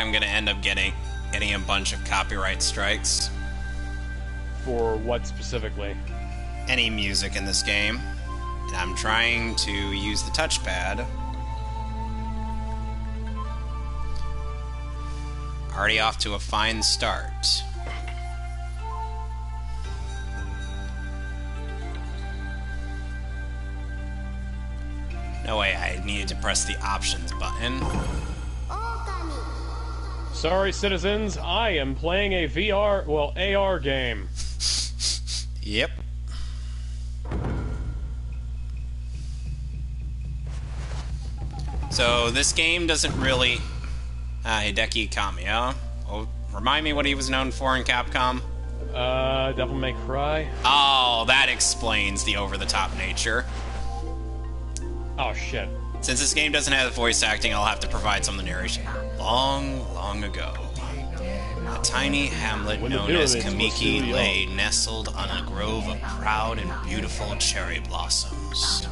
I'm gonna end up getting a bunch of copyright strikes. For what specifically? Any music in this game. And I'm trying to use the touchpad. Already off to a fine start. No way, I needed to press the options button. Sorry, citizens, I am playing a VR, well, AR game. Yep. So, this game doesn't really... Hideki Kamiya. Oh, remind me what he was known for in Capcom? Devil May Cry? Oh, that explains the over-the-top nature. Oh, shit. Since this game doesn't have voice acting, I'll have to provide some of the narration. Long, long ago, a tiny hamlet known as Kamiki lay nestled on a grove of proud and beautiful cherry blossoms.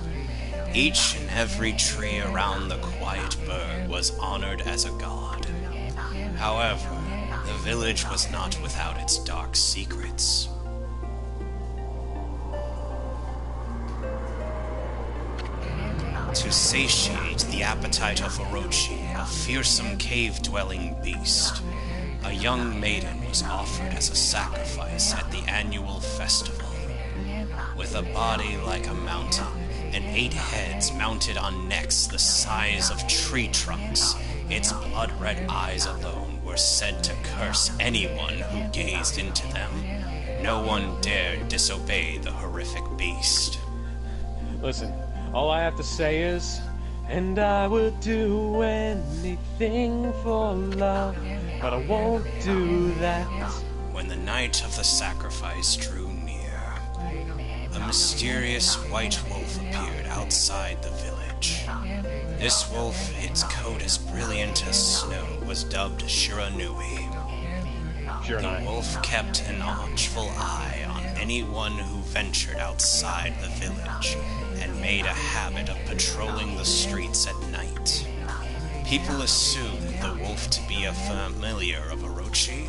Each and every tree around the quiet burg was honored as a god. However, the village was not without its dark secrets. To satiate the appetite of Orochi, a fearsome cave-dwelling beast, a young maiden was offered as a sacrifice at the annual festival. With a body like a mountain and 8 heads mounted on necks the size of tree trunks, its blood-red eyes alone were said to curse anyone who gazed into them. No one dared disobey the horrific beast. Listen, all I have to say is, and I would do anything for love, but I won't do that. When the night of the sacrifice drew near, a mysterious white wolf appeared outside the village. This wolf, its coat as brilliant as snow, was dubbed Shiranui. The wolf kept an watchful eye on anyone who ventured outside the village, and made a habit of patrolling the streets at night. People assumed the wolf to be a familiar of Orochi.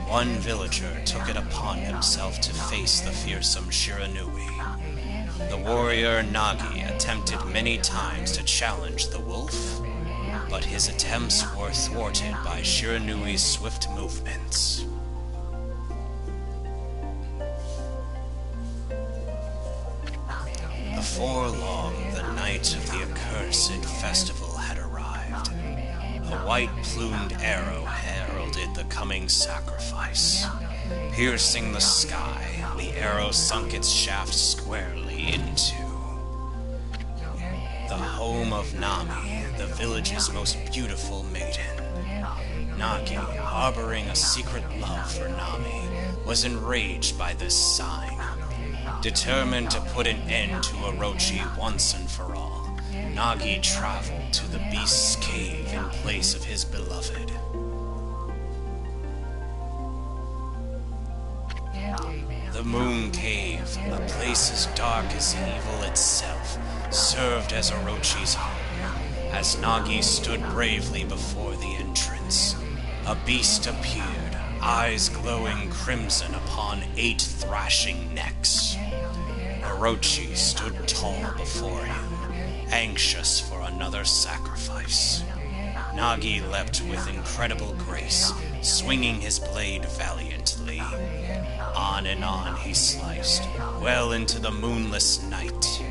One villager took it upon himself to face the fearsome Shiranui. The warrior Nagi attempted many times to challenge the wolf, but his attempts were thwarted by Shiranui's swift movements. Before long, the night of the accursed festival had arrived. A white-plumed arrow heralded the coming sacrifice. Piercing the sky, the arrow sunk its shaft squarely into the home of Nami, the village's most beautiful maiden. Nagi, harboring a secret love for Nami, was enraged by this sign. Determined to put an end to Orochi once and for all, Nagi traveled to the beast's cave in place of his beloved. The Moon Cave, a place as dark as evil itself, served as Orochi's home. As Nagi stood bravely before the entrance, a beast appeared, eyes glowing crimson upon 8 thrashing necks. Orochi stood tall before him, anxious for another sacrifice. Nagi leapt with incredible grace, swinging his blade valiantly. On and on he sliced, well into the moonless night.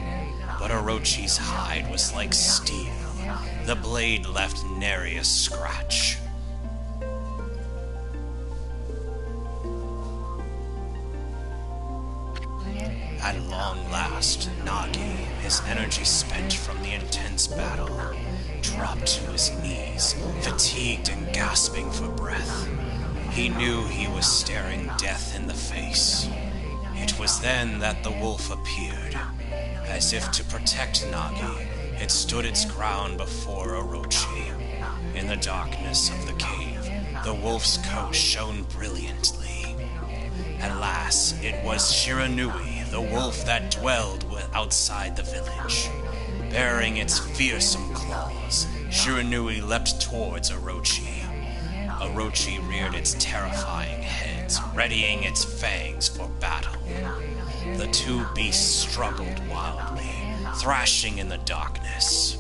But Orochi's hide was like steel. The blade left nary a scratch. At long last, Nagi, his energy spent from the intense battle, dropped to his knees, fatigued and gasping for breath. He knew he was staring death in the face. It was then that the wolf appeared. As if to protect Nagi, it stood its ground before Orochi. In the darkness of the cave, the wolf's coat shone brilliantly. Alas, it was Shiranui, the wolf that dwelled outside the village. Bearing its fearsome claws, Shiranui leapt towards Orochi. Orochi reared its terrifying heads, readying its fangs for battle. The two beasts struggled wildly, thrashing in the darkness.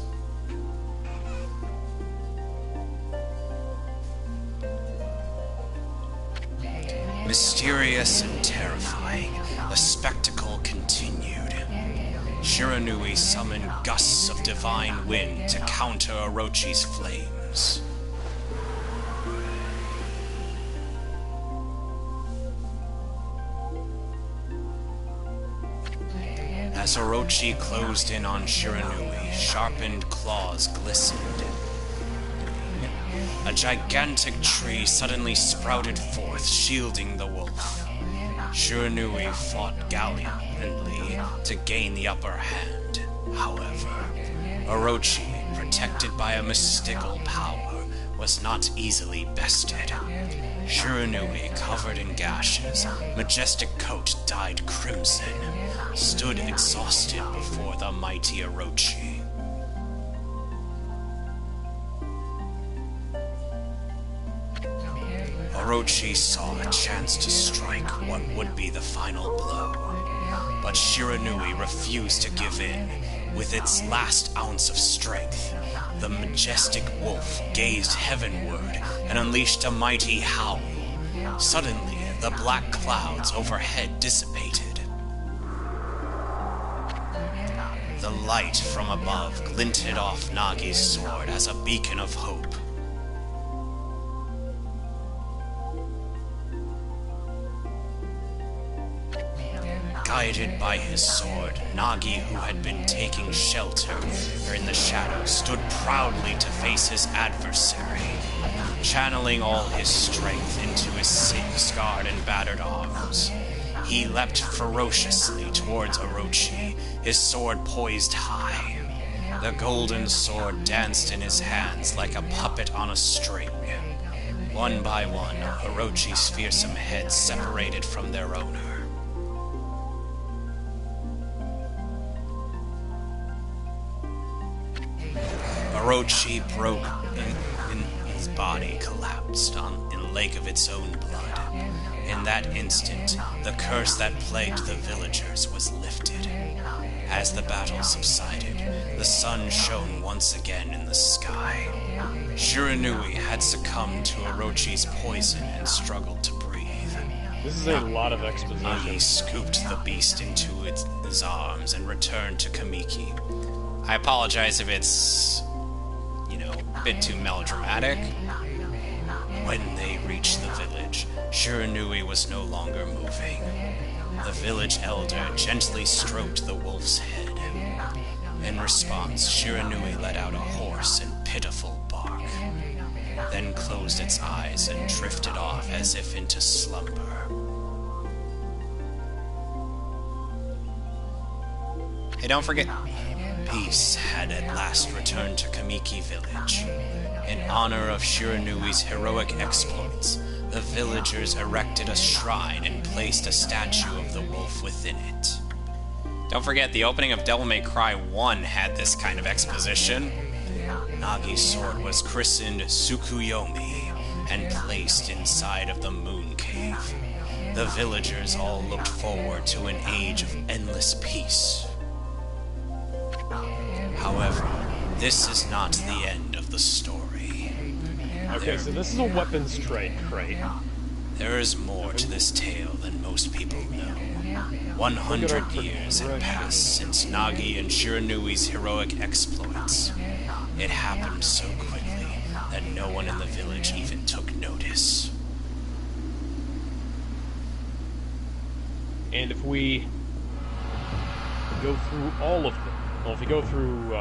Mysterious and terrifying, the spectacle continued. Shiranui summoned gusts of divine wind to counter Orochi's flames. As Orochi closed in on Shiranui, sharpened claws glistened. A gigantic tree suddenly sprouted forth, shielding the wolf. Shiranui fought gallantly to gain the upper hand. However, Orochi, protected by a mystical power, was not easily bested. Shiranui, covered in gashes, majestic coat dyed crimson, stood exhausted before the mighty Orochi. Orochi saw a chance to strike what would be the final blow, but Shiranui refused to give in. With its last ounce of strength, the majestic wolf gazed heavenward and unleashed a mighty howl. Suddenly, the black clouds overhead dissipated. The light from above glinted off Nagi's sword as a beacon of hope. Guided by his sword, Nagi, who had been taking shelter in the shadows, stood proudly to face his adversary. Channeling all his strength into his scarred and battered arms, he leapt ferociously towards Orochi, his sword poised high. The golden sword danced in his hands like a puppet on a string. One by one, Orochi's fearsome heads separated from their owner. Orochi broke and his body collapsed in a lake of its own blood. In that instant, the curse that plagued the villagers was lifted. As the battle subsided, the sun shone once again in the sky. Shiranui had succumbed to Orochi's poison and struggled to breathe. This is a lot of exposition. Nagi scooped the beast into his arms and returned to Kamiki. I apologize if it's, a bit too melodramatic. When they reached the village, Shiranui was no longer moving. The village elder gently stroked the wolf's head. In response, Shiranui let out a hoarse and pitiful bark, then closed its eyes and drifted off as if into slumber. Hey, don't forget, peace had at last returned to Kamiki village. In honor of Shiranui's heroic exploits, the villagers erected a shrine and placed a statue of the wolf within it. Don't forget, the opening of Devil May Cry 1 had this kind of exposition. Nagi's sword was christened Tsukuyomi and placed inside of the moon cave. The villagers all looked forward to an age of endless peace. However, this is not the end of the story. Okay, so this is a weapons trade crate. There is more to this tale than most people know. 100 years had passed since Nagi and Shiranui's heroic exploits. It happened so quickly that no one in the village even took notice. And if we go through all of them, well, if we go through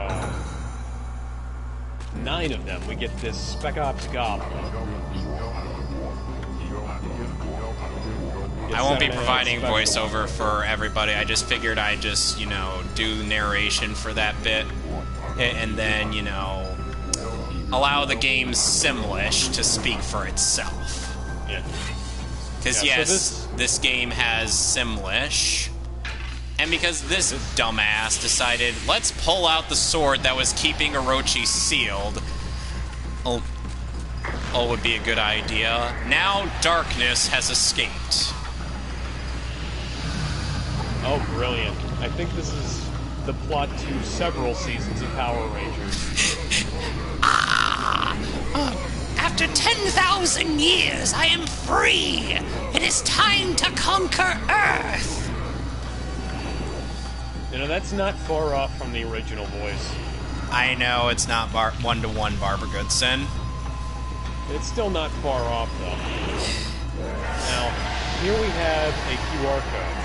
9 of them, we get this Spec Ops Goblin. I won't be providing voiceover for everybody. I just figured I'd just, do narration for that bit. And then, allow the game's Simlish to speak for itself. Yeah. Because Yeah, yes, so this game has Simlish. And because this dumbass decided, let's pull out the sword that was keeping Orochi sealed. Oh, would be a good idea. Now darkness has escaped. Oh, brilliant. I think this is the plot to several seasons of Power Rangers. After 10,000 years, I am free! It is time to conquer Earth! You know, that's not far off from the original voice. I know, it's not one-to-one Barbara Goodson. It's still not far off, though. Now, here we have a QR code.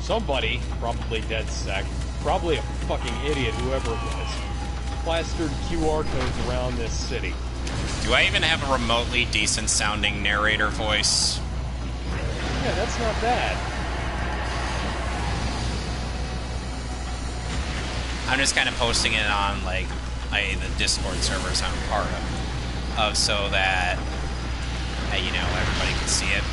Somebody, probably DedSec, probably a fucking idiot, whoever it was, plastered QR codes around this city. Do I even have a remotely decent-sounding narrator voice? Yeah, that's not bad. I'm just kind of posting it on, like, the Discord servers I'm part of so that, you know, everybody can see it.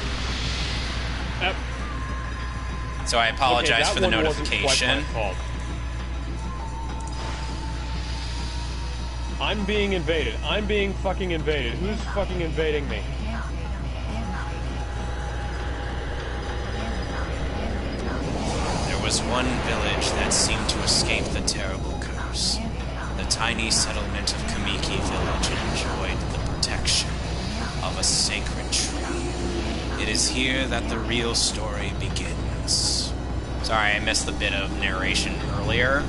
So I apologize for the notification. I'm being invaded. I'm being fucking invaded. Who's fucking invading me? There was one village that seemed to escape the terrible curse. The tiny settlement of Kamiki Village enjoyed the protection of a sacred tree. It is here that the real story begins. Sorry, I missed the bit of narration earlier.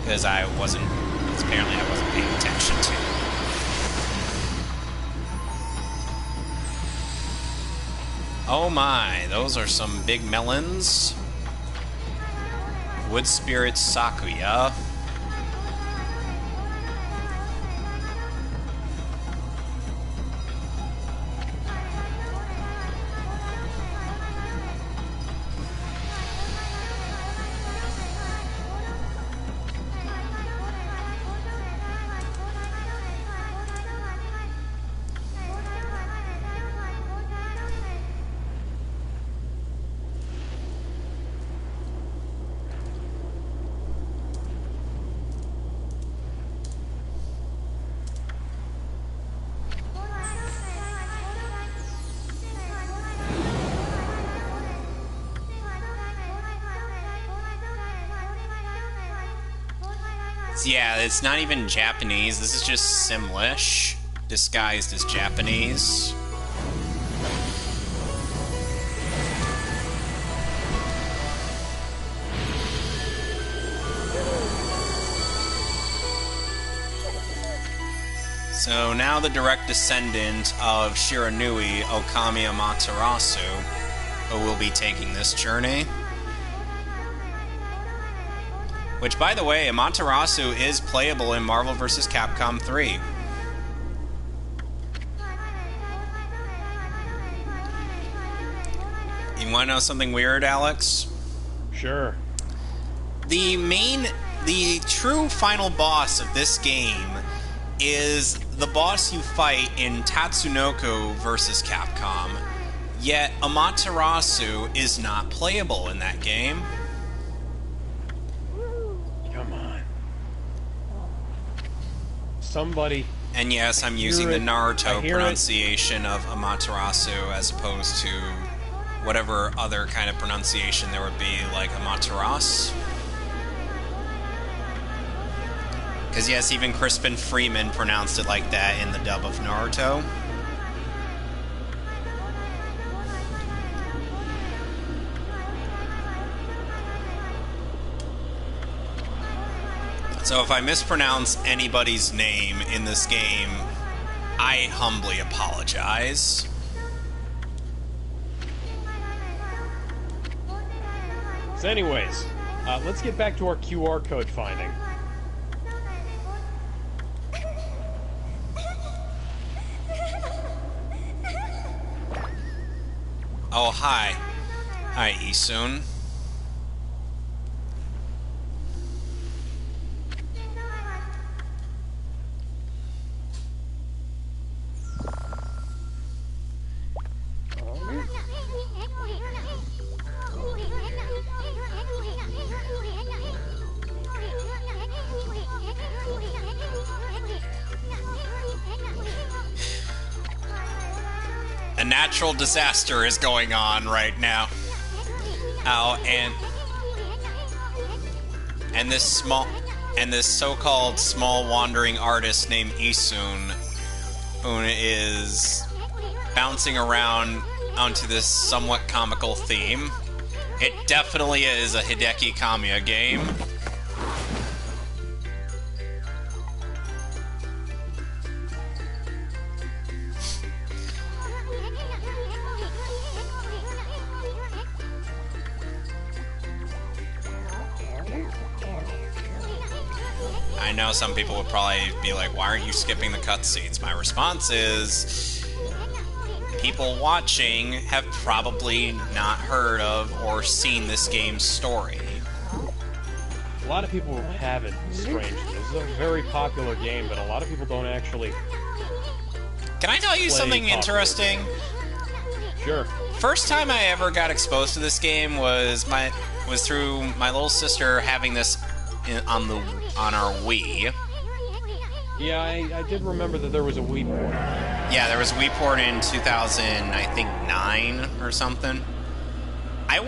Because apparently I wasn't paying attention to. Oh my, those are some big melons. Wood Spirit Sakuya. Yeah, it's not even Japanese. This is just Simlish, disguised as Japanese. So now the direct descendant of Shiranui, Okami Amaterasu, who will be taking this journey. Which, by the way, Amaterasu is playable in Marvel vs. Capcom 3. You want to know something weird, Alex? Sure. The true final boss of this game is the boss you fight in Tatsunoko vs. Capcom, yet Amaterasu is not playable in that game. Somebody. And yes, I'm using the Naruto pronunciation of Amaterasu as opposed to whatever other kind of pronunciation there would be, like Amaterasu. Because yes, even Crispin Freeman pronounced it like that in the dub of Naruto. So if I mispronounce anybody's name in this game, I humbly apologize. So anyways, let's get back to our QR code finding. Oh, hi. Hi, Isun. natural disaster is going on right now. Oh, and this so-called small wandering artist named Isun is bouncing around onto this somewhat comical theme. It definitely is a Hideki Kamiya game. I know some people would probably be like, why aren't you skipping the cutscenes? My response is, people watching have probably not heard of or seen this game's story. A lot of people haven't, strangely. This is a very popular game, but a lot of people don't actually... Can I tell you something interesting? Sure. First time I ever got exposed to this game was through my little sister having this on our Wii. Yeah, I did remember that there was a Wii port. Yeah, there was a Wii port in 2009 or something. I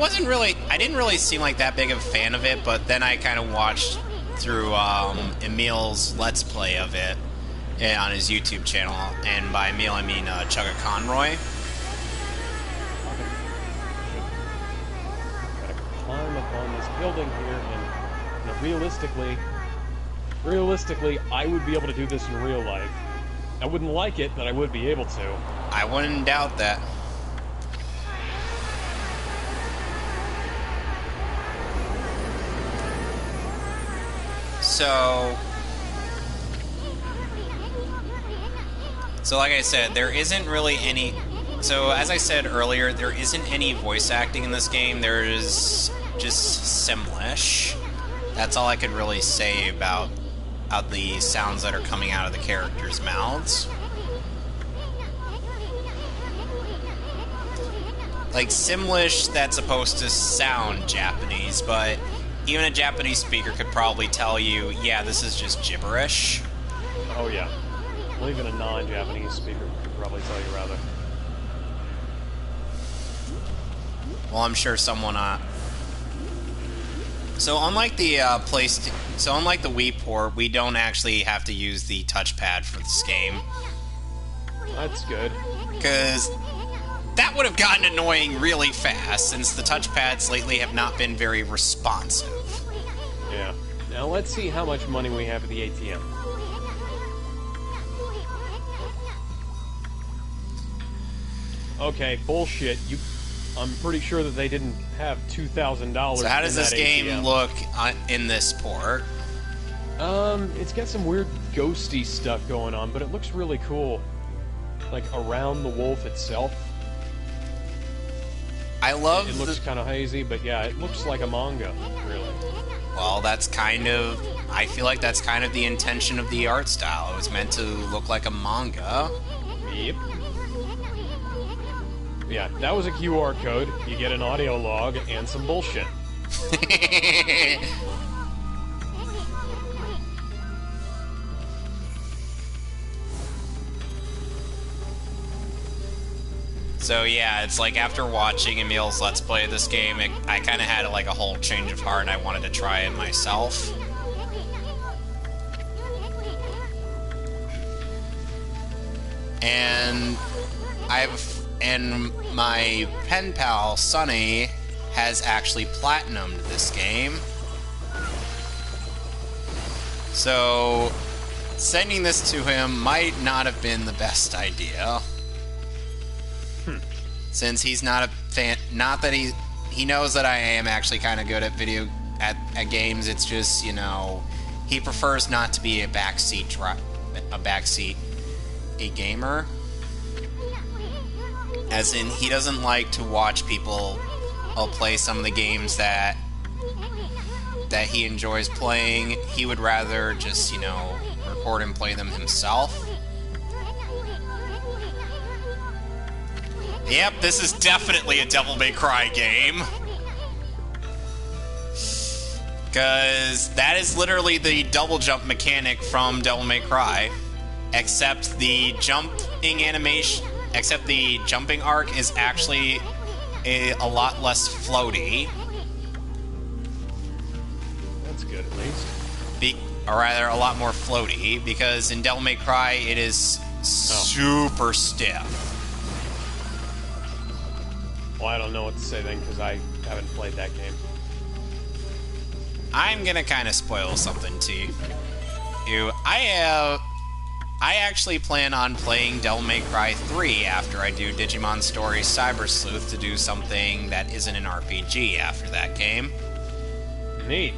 didn't really seem like that big of a fan of it, but then I kind of watched through Emil's Let's Play of it on his YouTube channel, and by Emil I mean Chugga Conroy. Gotta climb up on this building here, and realistically, I would be able to do this in real life. I wouldn't like it, but I would be able to. I wouldn't doubt that. So like I said, there isn't really any... So, as I said earlier, there isn't any voice acting in this game. There is just Simlish. That's all I could really say about the sounds that are coming out of the characters' mouths. Like, Simlish, that's supposed to sound Japanese, but even a Japanese speaker could probably tell you, yeah, this is just gibberish. Oh, yeah. Well, even a non-Japanese speaker could probably tell you, rather. Well, I'm sure someone, So unlike the unlike the Wii port, we don't actually have to use the touchpad for this game. That's good. Because that would have gotten annoying really fast, since the touchpads lately have not been very responsive. Yeah. Now let's see how much money we have at the ATM. Okay, bullshit. I'm pretty sure that they didn't have $2,000. So how does this game ATM. look in this port? It's got some weird ghosty stuff going on, but it looks really cool. Like, around the wolf itself. I love it looks kind of hazy, but yeah, it looks like a manga, really. Well, that's kind of... I feel like that's kind of the intention of the art style. It was meant to look like a manga. Yep. Yeah, that was a QR code. You get an audio log and some bullshit. So yeah, it's like after watching Emil's Let's Play of this game, I kind of had like a whole change of heart and I wanted to try it myself. And my pen pal, Sonny, has actually platinumed this game. So, sending this to him might not have been the best idea. Since he's not a fan, not that he knows that I am actually kind of good at games, it's just, you know, he prefers not to be a backseat gamer. As in, he doesn't like to watch people play some of the games that he enjoys playing. He would rather just, you know, record and play them himself. Yep, this is definitely a Devil May Cry game. Because that is literally the double jump mechanic from Devil May Cry. Except the jumping animation... except the jumping arc is actually a lot less floaty. That's good, at least. Or rather, a lot more floaty, because in Devil May Cry, it is super stiff. Well, I don't know what to say then, because I haven't played that game. I'm gonna kind of spoil something to you. I actually plan on playing Devil May Cry 3 after I do Digimon Stories Cyber Sleuth to do something that isn't an RPG after that game. Neat.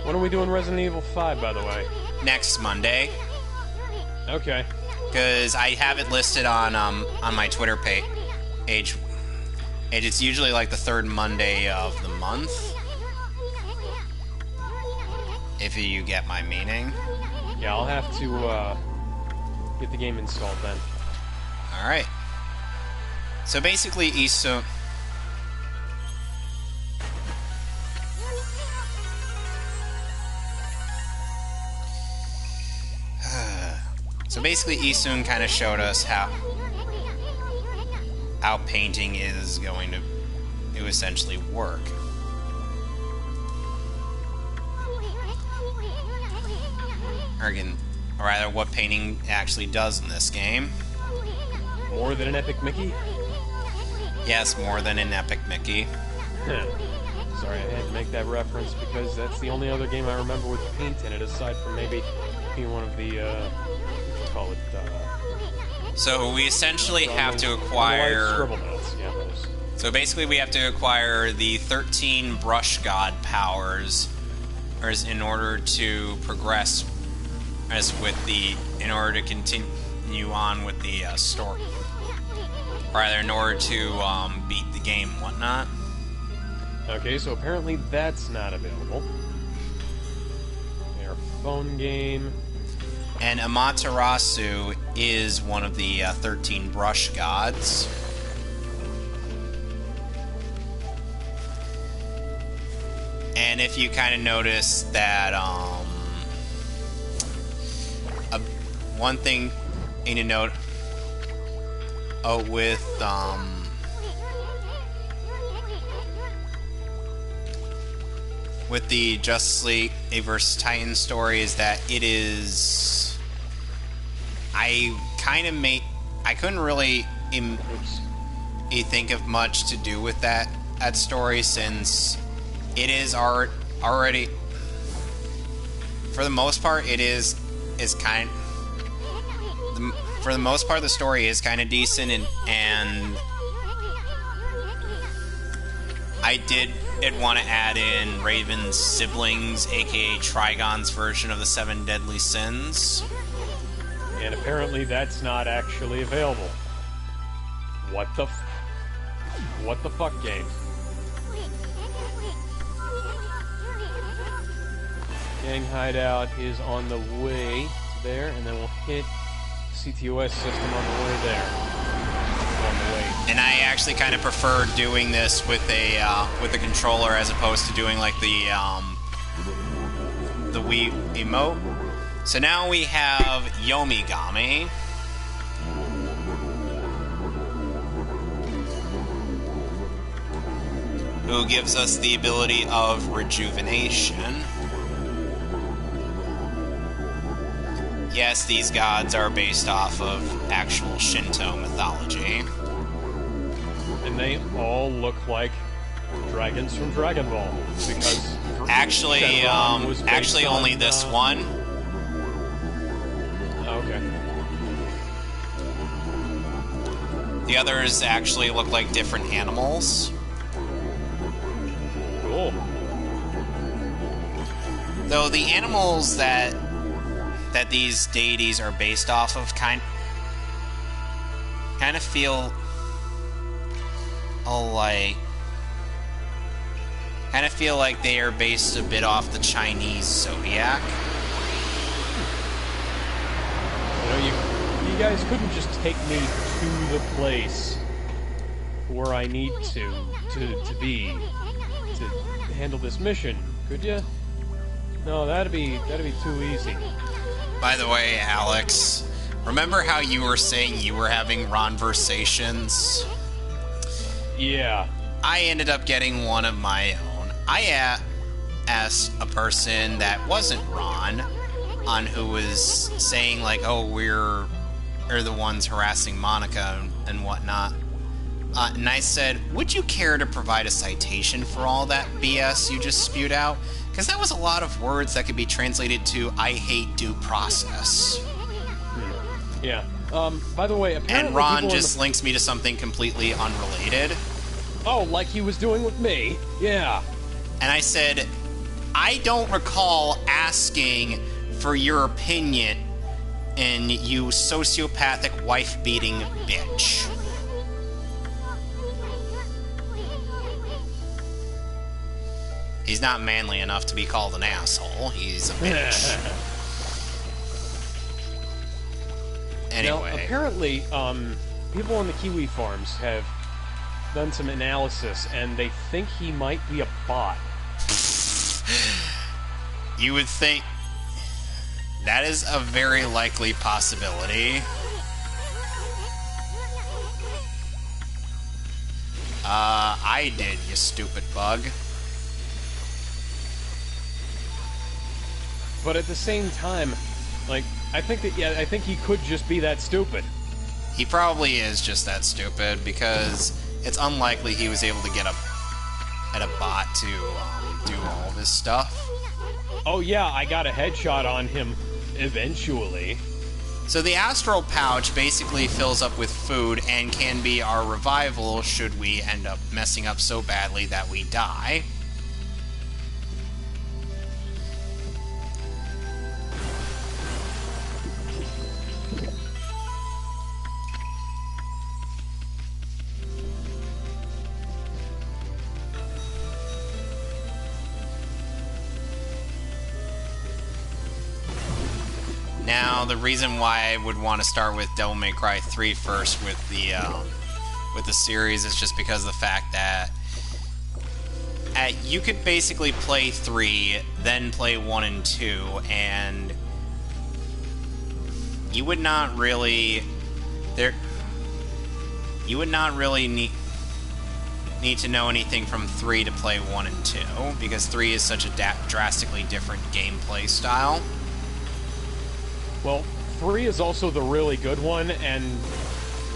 When are we doing Resident Evil 5, by the way? Next Monday. Okay. Because I have it listed on my Twitter page. And it's usually like the third Monday of the month. If you get my meaning. Yeah, I'll have to get the game installed then. Alright. So basically, Isun... So basically, Isun kind of showed us how painting is going to essentially work. Or rather, what painting actually does in this game. More than an epic Mickey? Yes, more than an epic Mickey. Sorry, I had to make that reference because that's the only other game I remember with paint in it, aside from maybe being one of the, call it, So we essentially have to acquire... Yeah, those. So basically we have to acquire the 13 brush god powers in order to progress in order to continue on with the story. Rather, in order to beat the game and whatnot. Okay, so apparently that's not available. Their phone game. And Amaterasu is one of the 13 brush gods. And if you kind of notice that, one thing you need to note, with the Justice League vs. Titan story is that it is... I couldn't really think of much to do with that story, since it is already... For the most part, for the most part, the story is kind of decent, and I did want to add in Raven's siblings, aka Trigon's version of the 7 Deadly Sins. And apparently that's not actually available. What the fuck, game? Gang Hideout is on the way there, and then we'll hit CTOS system on the way there. On the way. And I actually kind of prefer doing this with a controller as opposed to doing like the Wii emote. So now we have Yomigami. Who gives us the ability of Rejuvenation. Yes, these gods are based off of actual Shinto mythology. And they all look like dragons from Dragon Ball. Because actually only this one. Okay. The others actually look like different animals. Cool. Though the animals that these deities are based off of kind of feel like they are based a bit off the Chinese zodiac. You guys couldn't just take me to the place where I need to be to handle this mission, could you? No, that'd be too easy. By the way, Alex, remember how you were saying you were having Ronversations? Yeah. I ended up getting one of my own. I asked a person that wasn't Ron, on who was saying, like, oh, we're the ones harassing Monica and whatnot. And I said, would you care to provide a citation for all that BS you just spewed out? Because that was a lot of words that could be translated to, I hate due process. Yeah. By the way, apparently... And Ron just links me to something completely unrelated. Oh, like he was doing with me. Yeah. And I said, I don't recall asking for your opinion, and you sociopathic wife-beating bitch. He's not manly enough to be called an asshole. He's a bitch. Anyway. Now, apparently, people on the Kiwi farms have done some analysis, and they think he might be a bot. You would think that is a very likely possibility. I did, you stupid bug. But at the same time, like, I think he could just be that stupid. He probably is just that stupid, because it's unlikely he was able to get a bot to do all of his stuff. Oh yeah, I got a headshot on him eventually. So the astral pouch basically fills up with food and can be our revival should we end up messing up so badly that we die. Now, the reason why I would want to start with Devil May Cry 3 first with the series is just because of the fact that you could basically play 3, then play 1 and 2, and you would not really need to know anything from 3 to play 1 and 2, because 3 is such a drastically different gameplay style. Well, 3 is also the really good one, and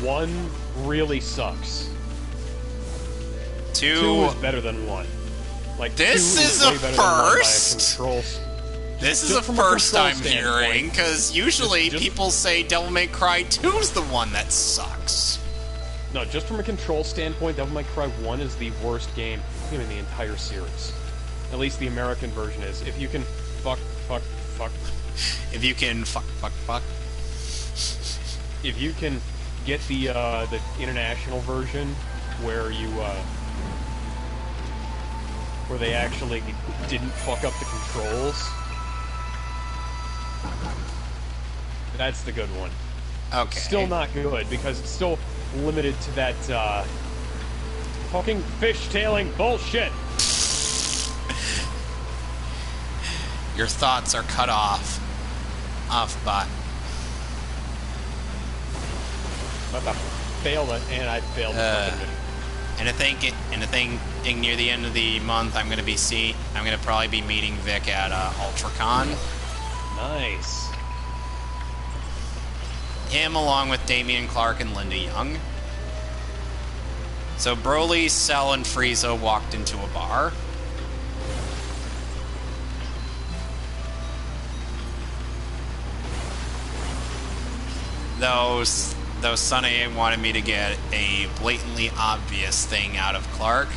1 really sucks. 2 is better than 1. Like, this 2 is way a better than 1 by a first. This is a from first control I'm hearing, because usually people say Devil May Cry 2's the one that sucks. No, just from a control standpoint, Devil May Cry 1 is the worst game in the entire series. At least the American version is. If you can fuck. If you can fuck. If you can get the international version where you where they actually didn't fuck up the controls, that's the good one. Okay. Still not good because it's still limited to that fucking fishtailing bullshit. Your thoughts are cut off bot. But I failed it, and I failed the fucking video. And I think near the end of the month, I'm gonna probably be meeting Vic at UltraCon. Nice. Him along with Damian Clark and Linda Young. So Broly, Cell, and Frieza walked into a bar. Though Sunny wanted me to get a blatantly obvious thing out of Clark.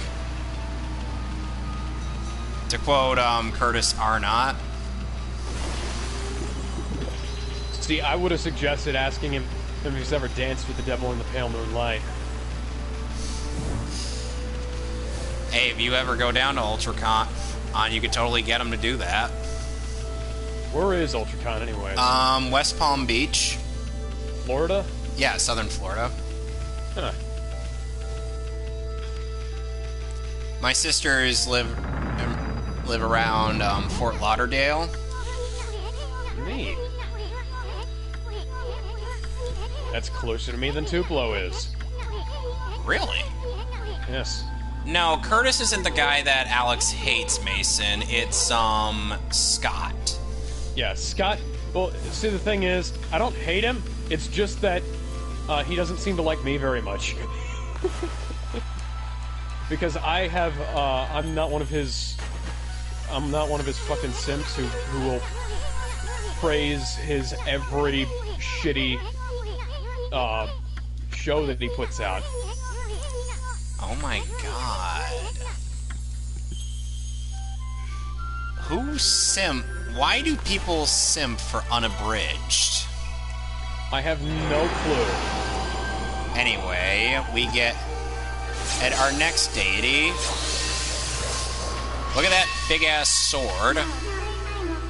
To quote Curtis Arnott. See, I would have suggested asking him if he's ever danced with the devil in the pale moonlight. Hey, if you ever go down to UltraCon, you could totally get him to do that. Where is UltraCon, anyways? West Palm Beach. Florida? Yeah, southern Florida. Huh. My sisters live live around Fort Lauderdale. Neat. That's closer to me than Tupelo is. Really? Yes. No, Curtis isn't the guy that Alex hates, Mason. It's, Scott. Yeah, Scott... Well, see, the thing is, I don't hate him. It's just that he doesn't seem to like me very much. Because I have, I'm not one of his fucking simps who will praise his every shitty, show that he puts out. Oh my god. Who simp? Why do people simp for Unabridged? I have no clue. Anyway, we get at our next deity. Look at that big-ass sword.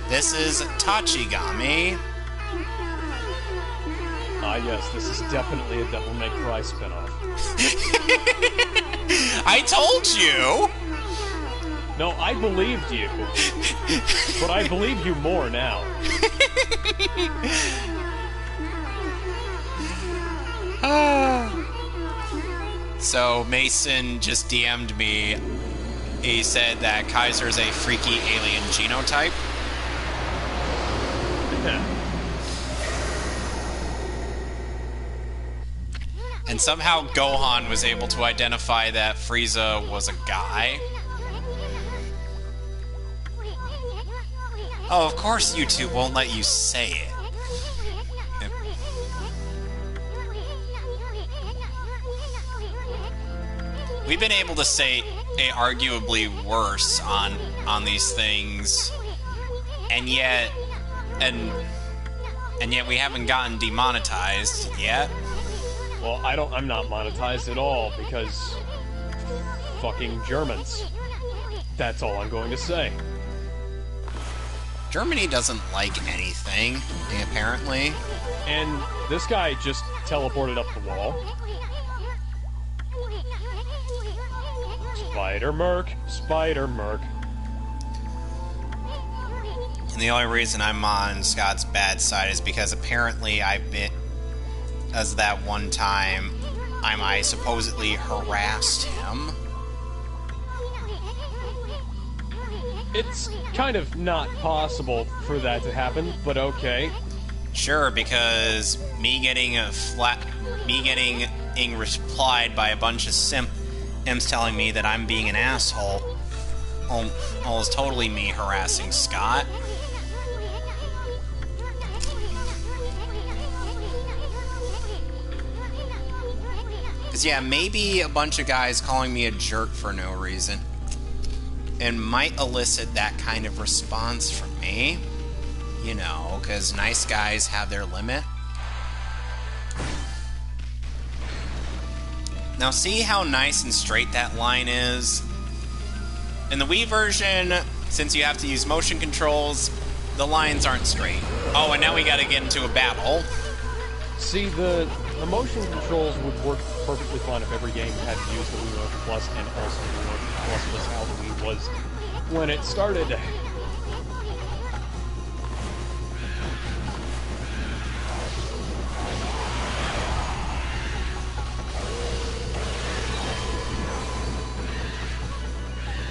This is Tachigami. Ah, yes, this is definitely a Devil May Cry spinoff. I told you! No, I believed you. But I believe you more now. So, Mason just DM'd me. He said that Kaiser's a freaky alien genotype. And somehow Gohan was able to identify that Frieza was a guy. Oh, of course YouTube won't let you say it. We've been able to say arguably worse on these things, and yet we haven't gotten demonetized yet. Well, I'm not monetized at all because fucking Germans. That's all I'm going to say. Germany doesn't like anything, apparently. And this guy just teleported up the wall. Spider-Merc, Spider-Merc. And the only reason I'm on Scott's bad side is because apparently I've been... As that one time, I supposedly harassed him. It's kind of not possible for that to happen, but okay. Sure, because me getting replied by a bunch of simps telling me that I'm being an asshole, is totally me harassing Scott. Because, yeah, maybe a bunch of guys calling me a jerk for no reason and might elicit that kind of response from me. You know, because nice guys have their limit. Now see how nice and straight that line is? In the Wii version, since you have to use motion controls, the lines aren't straight. Oh, and now we gotta get into a battle. See, the motion controls would work perfectly fine if every game had to use the Wii Motion Plus, and also the Wii Motion Plus was how the Wii was when it started.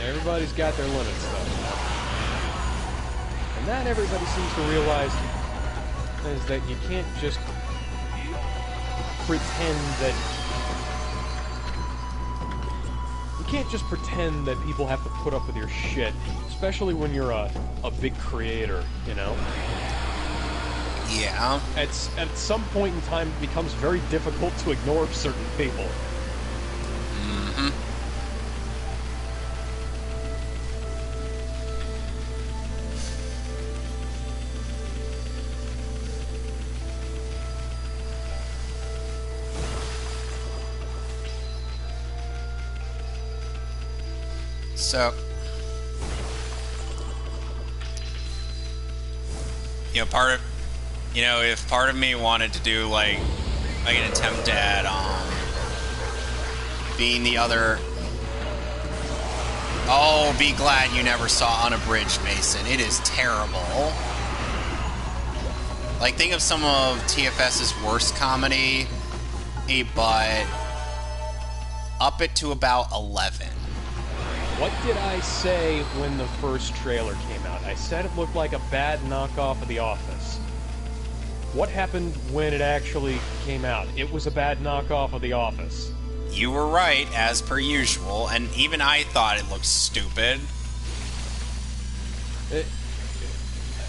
Everybody's got their limits, though. And that everybody seems to realize is that you can't just pretend that... You can't just pretend that people have to put up with your shit, especially when you're a big creator, you know? Yeah. At some point in time, it becomes very difficult to ignore certain people. Mm-hmm. So, you know, if part of me wanted to do like an attempt at being the other Oh, be glad you never saw Unabridged, Mason. It is terrible. Like, think of some of TFS's worst comedy, but up it to about 11. What did I say when the first trailer came out? I said it looked like a bad knockoff of The Office. What happened when it actually came out? It was a bad knockoff of The Office. You were right, as per usual, and even I thought it looked stupid.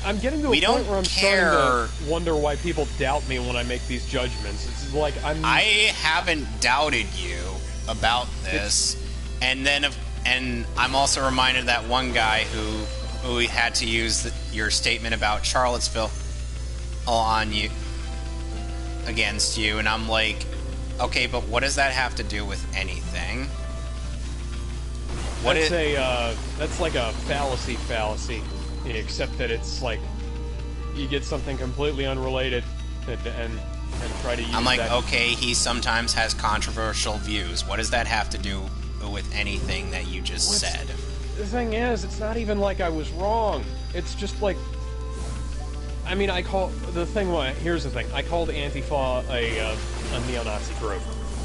I'm getting to a point where I'm starting to wonder why people doubt me when I make these judgments. It's like I haven't doubted you about this, and I'm also reminded of that one guy who had to use your statement about Charlottesville on you against you, and I'm like, okay, but what does that have to do with anything? That's like a fallacy, except that it's like you get something completely unrelated and try to use I'm like, that. okay, he sometimes has controversial views. What does that have to do with anything that you just said? The thing is, it's not even like I was wrong. It's just like, I mean, here's the thing. I called Antifa a neo-Nazi group,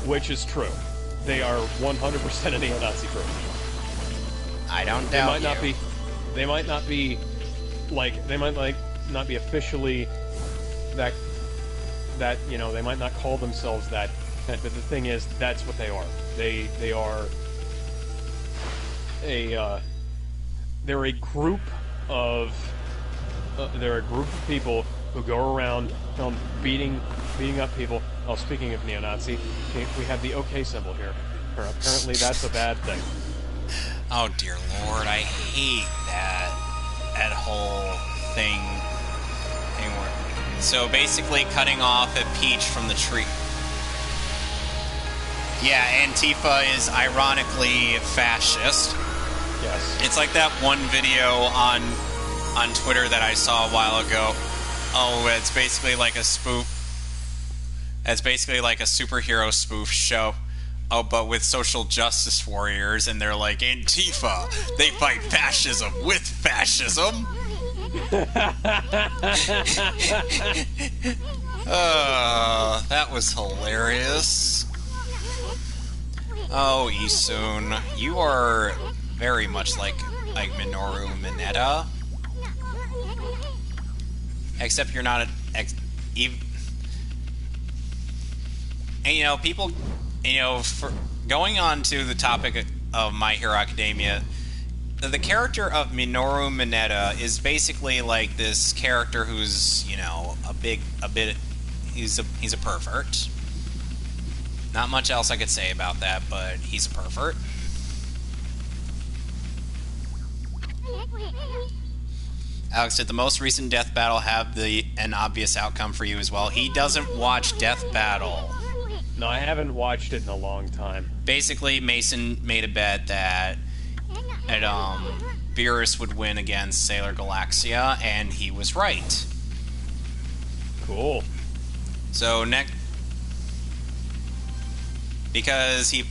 which is true. They are 100% a neo-Nazi group. I don't doubt you. They might not be officially that, you know, they might not call themselves that, but the thing is, that's what they are. They are they're a group of people who go around beating up people. Oh, speaking of neo-Nazi, we have the OK symbol here. Apparently that's a bad thing. Oh dear Lord, I hate that whole thing. So basically cutting off a peach from the tree. Yeah, Antifa is ironically fascist. Yes. It's like that one video on Twitter that I saw a while ago. Oh, it's basically like a spoof. It's basically like a superhero spoof show. Oh, but with social justice warriors, and they're like, Antifa, they fight fascism with fascism. That was hilarious. Oh, Isun, you are very much like Minoru Mineta. Except you're not and you know, people, you know, for going on to the topic of My Hero Academia, the character of Minoru Mineta is basically like this character who's, you know, he's a pervert. Not much else I could say about that, but he's a pervert. Alex, did the most recent Death Battle have an obvious outcome for you as well? He doesn't watch Death Battle. No, I haven't watched it in a long time. Basically, Mason made a bet that Beerus would win against Sailor Galaxia, and he was right. Cool. So because he,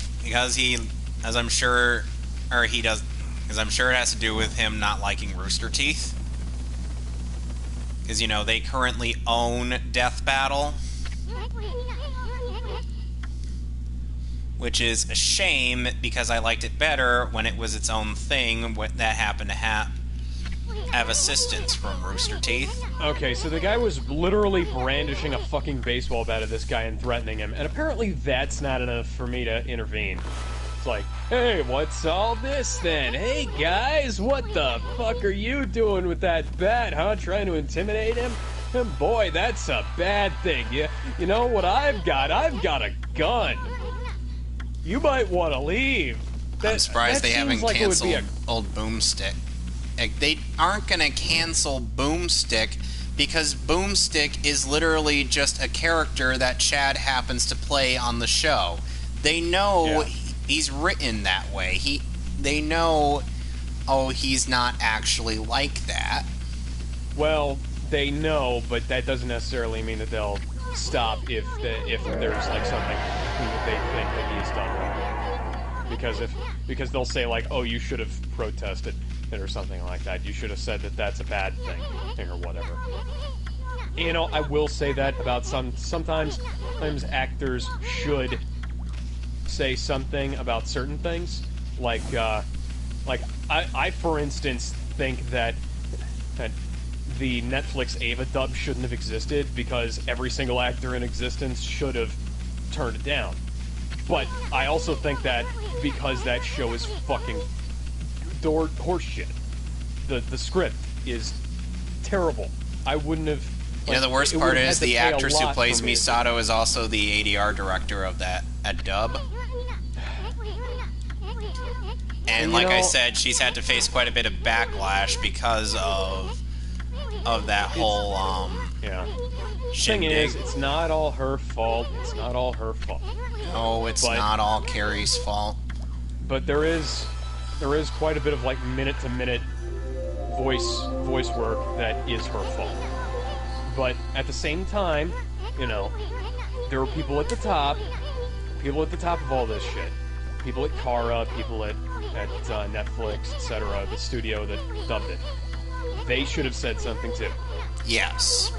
as I'm sure, or he does, because I'm sure it has to do with him not liking Rooster Teeth. Because, you know, they currently own Death Battle. Which is a shame, because I liked it better when it was its own thing, that happened to have assistance from Rooster Teeth. Okay, so the guy was literally brandishing a fucking baseball bat at this guy and threatening him, and apparently that's not enough for me to intervene. It's like, hey, what's all this then? Hey guys, what the fuck are you doing with that bat, huh? Trying to intimidate him? And boy, that's a bad thing. You know what I've got? I've got a gun. You might want to leave. I'm surprised they haven't canceled old Boomstick. They aren't going to cancel Boomstick because Boomstick is literally just a character that Chad happens to play on the show. They know he's written that way. They know, oh, he's not actually like that. Well, they know, but that doesn't necessarily mean that they'll stop if there's like something that they think that he's done wrong. because they'll say like, oh, you should have protested it or something like that. You should have said that that's a bad thing or whatever. You know, I will say that about sometimes actors should say something about certain things. Like I for instance think that the Netflix Ava dub shouldn't have existed because every single actor in existence should have turned it down. But I also think that because that show is fucking horseshit. The script is terrible. I wouldn't have. You know, the worst part is the actress who plays Misato is also the ADR director of that at dub. And like I said, she's had to face quite a bit of backlash because of that whole Thing is, it's not all her fault. It's not all her fault. No, it's not all Carrie's fault. But there is quite a bit of like minute to minute voice work that is her fault. But at the same time, you know, there are people at the top of all this shit. People at Kara, people at Netflix, etc., the studio that dubbed it. They should have said something too. Yes.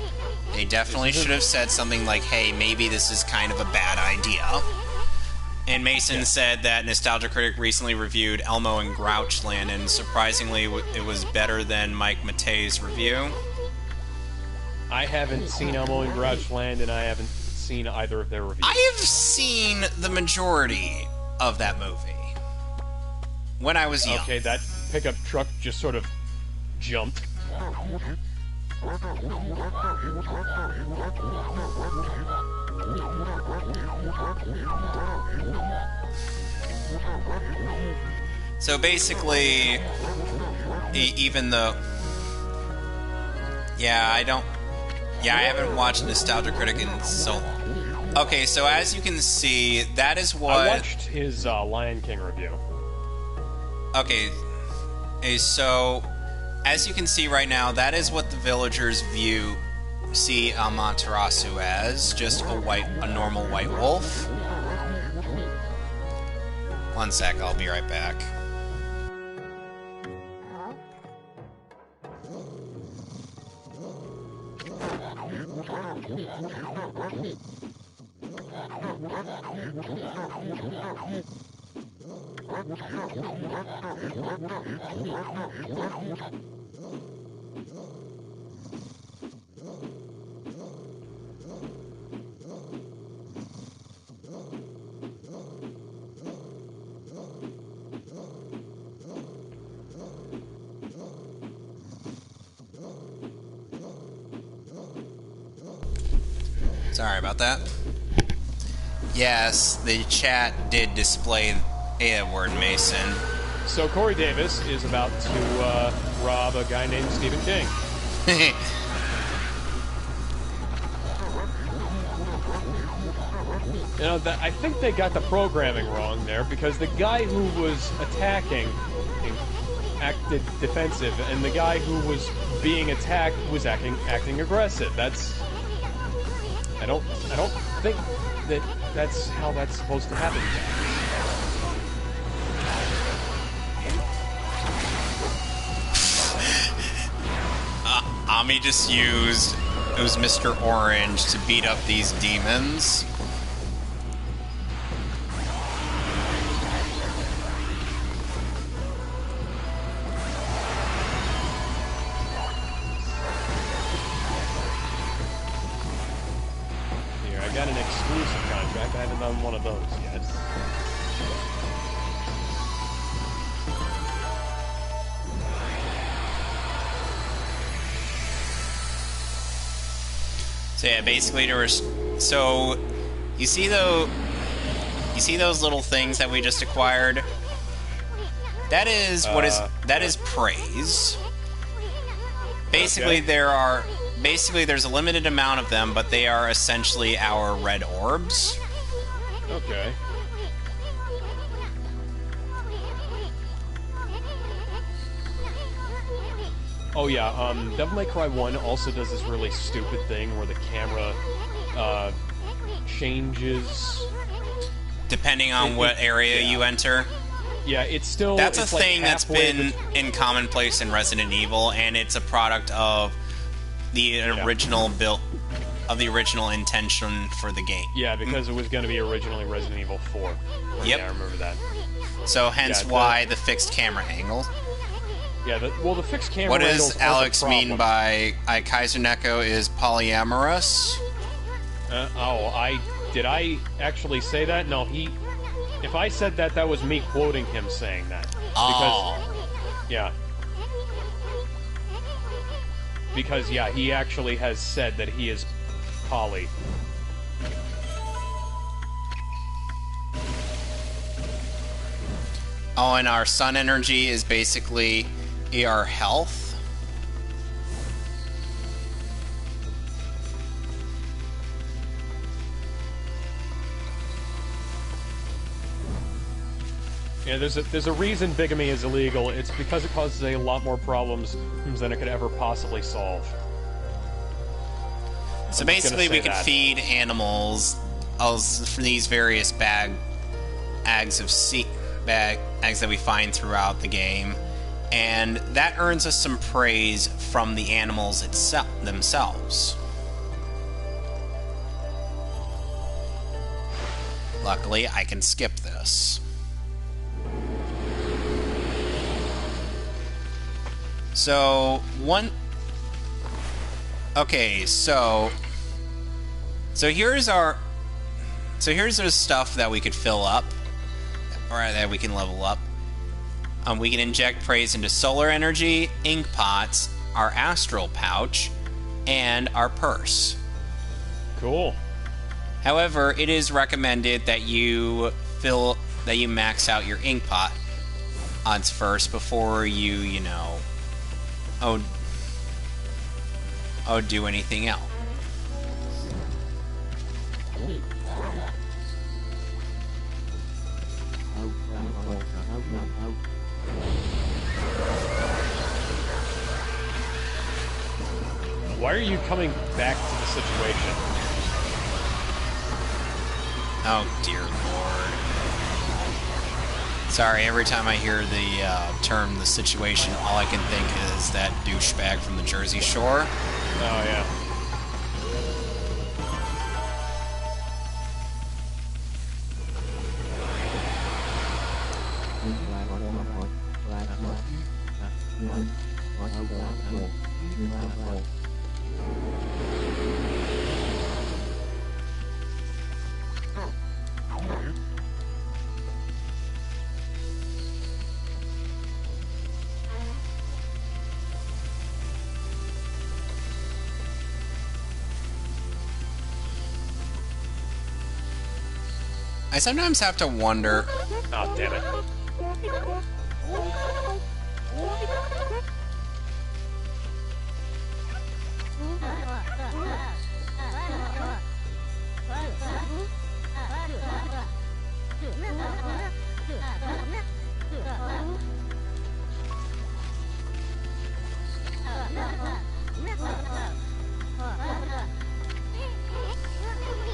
They definitely should have said something like, hey, maybe this is kind of a bad idea. And Mason said that Nostalgia Critic recently reviewed Elmo and Grouchland, and surprisingly, it was better than Mike Matei's review. I haven't seen Elmo and Grouchland, and I haven't seen either of their reviews. I have seen the majority of that movie when I was young. Okay, that pickup truck just sort of jumped. So basically, even though... I haven't watched Nostalgia Critic in so long. Okay, so as you can see, that is what... I watched his Lion King review. Okay, so... As you can see right now, that is what the villagers see Amaterasu as, just a normal white wolf. One sec, I'll be right back. Sorry about that. Yes, the chat did display a word Mason. So Corey Davis is about to rob a guy named Stephen King. You know, I think they got the programming wrong there, because the guy who was attacking acted defensive, and the guy who was being attacked was acting aggressive. I don't think that's how that's supposed to happen. Ami just used Mr. Orange to beat up these demons. Here, I got an exclusive contract. I haven't done one of those yet. So yeah, basically so you see those little things that we just acquired? That is that is praise. Basically there's a limited amount of them, but they are essentially our red orbs. Okay. Oh yeah, Devil May Cry 1 also does this really stupid thing where the camera changes... Depending on what area you enter? Yeah, it's still... That's a it's like thing that's halfway been in commonplace in Resident Evil, and it's a product of the original build, of the original intention for the game. Yeah, because it was going to be originally Resident Evil 4. Yep. Yeah, I remember that. So hence why the fixed camera angle. Yeah, the fixed camera What angles does are Alex the mean problem. by Kaiser Neko is polyamorous? Did I actually say that? No, if I said that, that was me quoting him saying that. Oh. Because, yeah, he actually has said that he is poly. Oh, and our sun energy is basically our health. Yeah, there's a reason bigamy is illegal. It's because it causes a lot more problems than it could ever possibly solve. So basically, we could feed animals for these various bags that we find throughout the game, and that earns us some praise from the animals themselves. Luckily, I can skip this. Here's the stuff that we could fill up, or that we can level up. We can inject praise into solar energy, ink pots, our astral pouch, and our purse. Cool. However, it is recommended that you max out your ink pot odds first before you do anything else. Why are you coming back to the situation? Oh, dear Lord. Sorry, every time I hear the term "the situation," all I can think is that douchebag from the Jersey Shore. Oh, yeah. I sometimes have to wonder... Oh, damn it.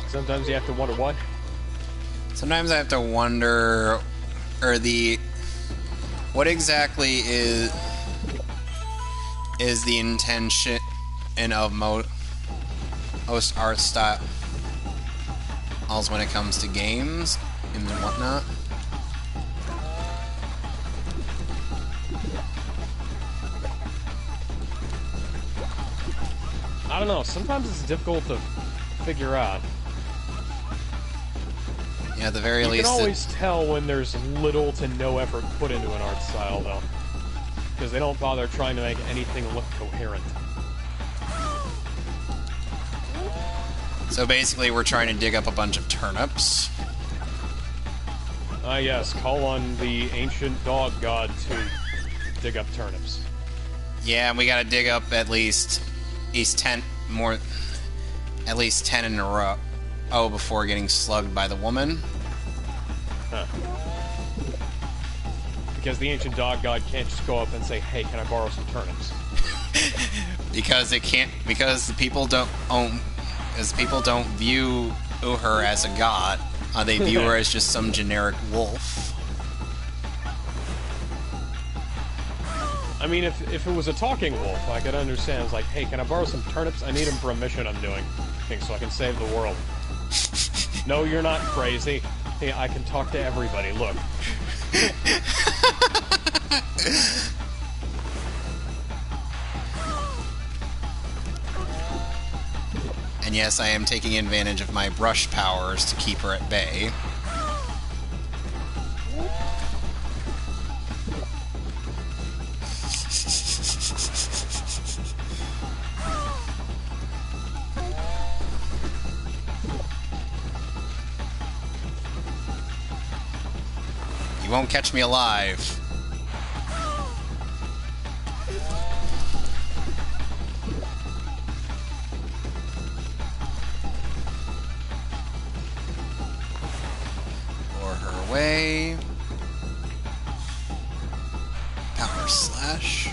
Sometimes you have to wonder what? Sometimes I have to wonder, what exactly is the intention of most art styles when it comes to games and whatnot. I don't know. Sometimes it's difficult to figure out. Yeah, at the very least... You can always tell when there's little to no effort put into an art style, though. Because they don't bother trying to make anything look coherent. So basically, we're trying to dig up a bunch of turnips. Ah, yes. Call on the ancient dog god to dig up turnips. Yeah, we gotta dig up at least 10 more... At least 10 in a row. Oh, before getting slugged by the woman. Huh. Because the ancient dog god can't just go up and say, "Hey, can I borrow some turnips?" Because it can't. Because the people don't view her as a god. They view her as just some generic wolf. I mean, if it was a talking wolf, I could understand. It's like, hey, can I borrow some turnips? I need them for a mission I'm doing. So I can save the world. No, you're not crazy. Hey, I can talk to everybody. Look. And yes, I am taking advantage of my brush powers to keep her at bay. You won't catch me alive. Lure her away. Power slash.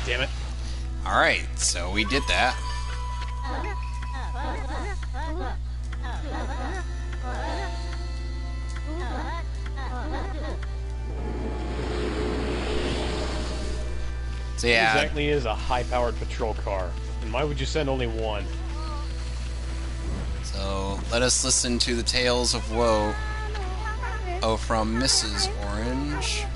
Damn it. Alright, so we did that. So yeah. What exactly is a high-powered patrol car? And why would you send only one? So let us listen to the tales of woe. Oh, from Mrs. Orange.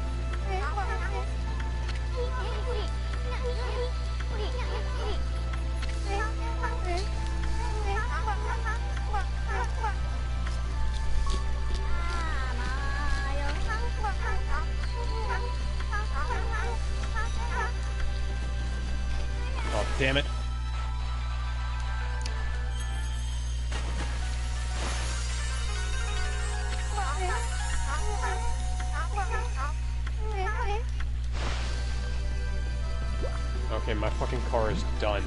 Oh, damn it. Okay, my fucking car is done.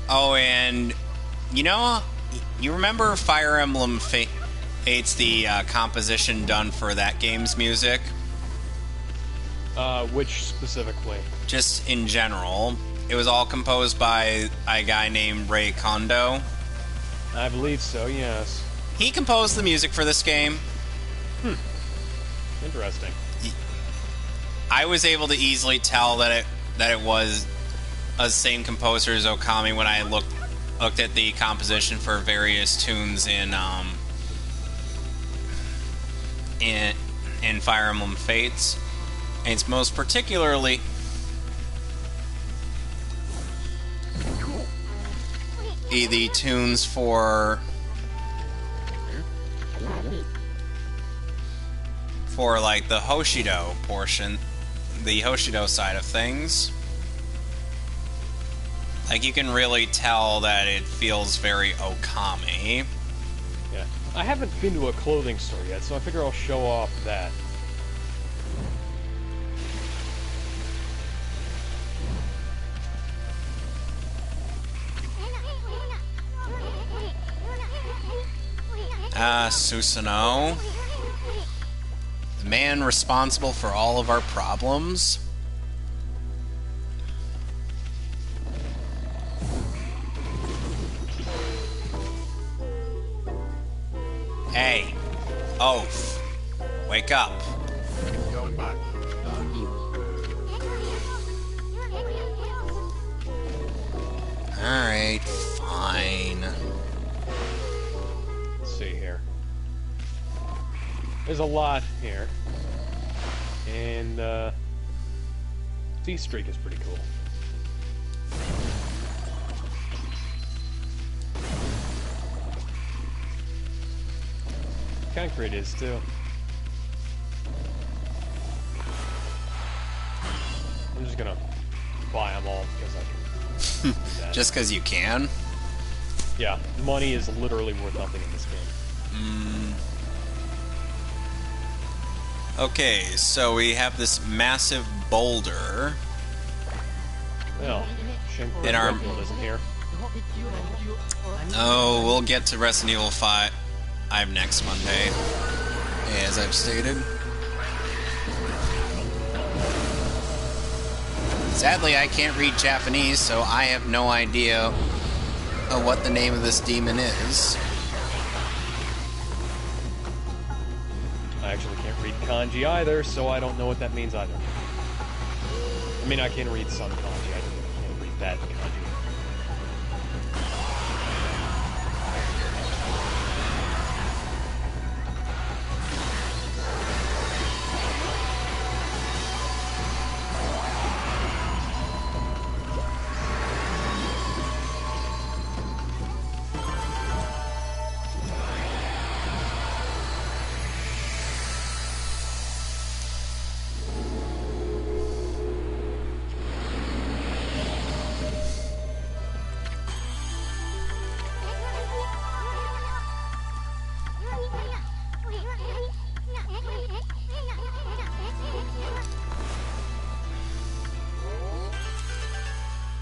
Oh, and you know, you remember Fire Emblem Fates, the composition done for that game's music? Which specifically? Just in general. It was all composed by a guy named Ray Kondo. I believe so, yes. He composed the music for this game. Interesting. I was able to easily tell that it was the same composer as Okami when I looked at the composition for various tunes in Fire Emblem Fates. And it's most particularly the tunes for like the Hoshido portion, the Hoshido side of things. Like, you can really tell that it feels very Okami. Yeah. I haven't been to a clothing store yet, so I figure I'll show off that. Susanoo. The man responsible for all of our problems. Hey, Oath, wake up. Alright, fine. Let's see here. There's a lot here. And, C-Streak is pretty cool. concrete is, too. I'm just gonna buy them all because I can do that. Just because you can? Yeah, money is literally worth nothing in this game. Okay, so we have this massive boulder. Well, shame In our- Redfield isn't here. Oh, we'll get to Resident Evil 5 next Monday, as I've stated. Sadly, I can't read Japanese, so I have no idea of what the name of this demon is. I actually can't read kanji either, so I don't know what that means either. I mean, I can read some kanji, I can't read that kanji.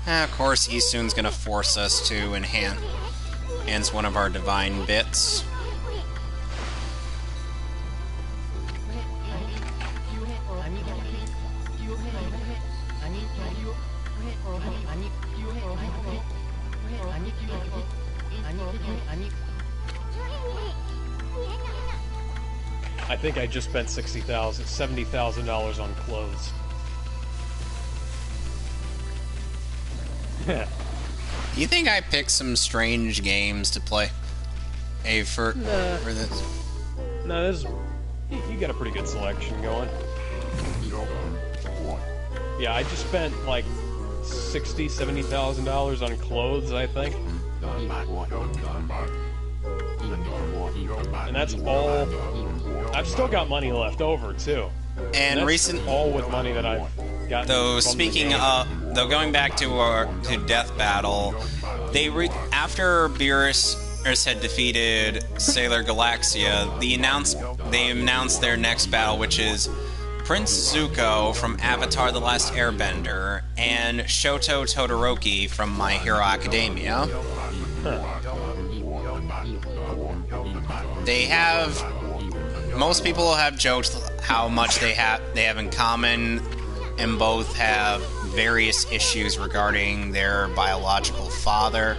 Of course, Isun's gonna force us to enhance one of our divine bits. I think I just spent $70,000 on clothes. You think I picked some strange games to play? Hey, for this. No, you got a pretty good selection going. Yeah, I just spent like $70,000 on clothes, I think. And that's all. I've still got money left over too. And that's all with money that I've gotten. Though from speaking the game. though going back to Death Battle, after Beerus had defeated Sailor Galaxia, they announced their next battle, which is Prince Zuko from Avatar: The Last Airbender and Shoto Todoroki from My Hero Academia. They have. Most people have joked how much they have in common, and both have various issues regarding their biological father.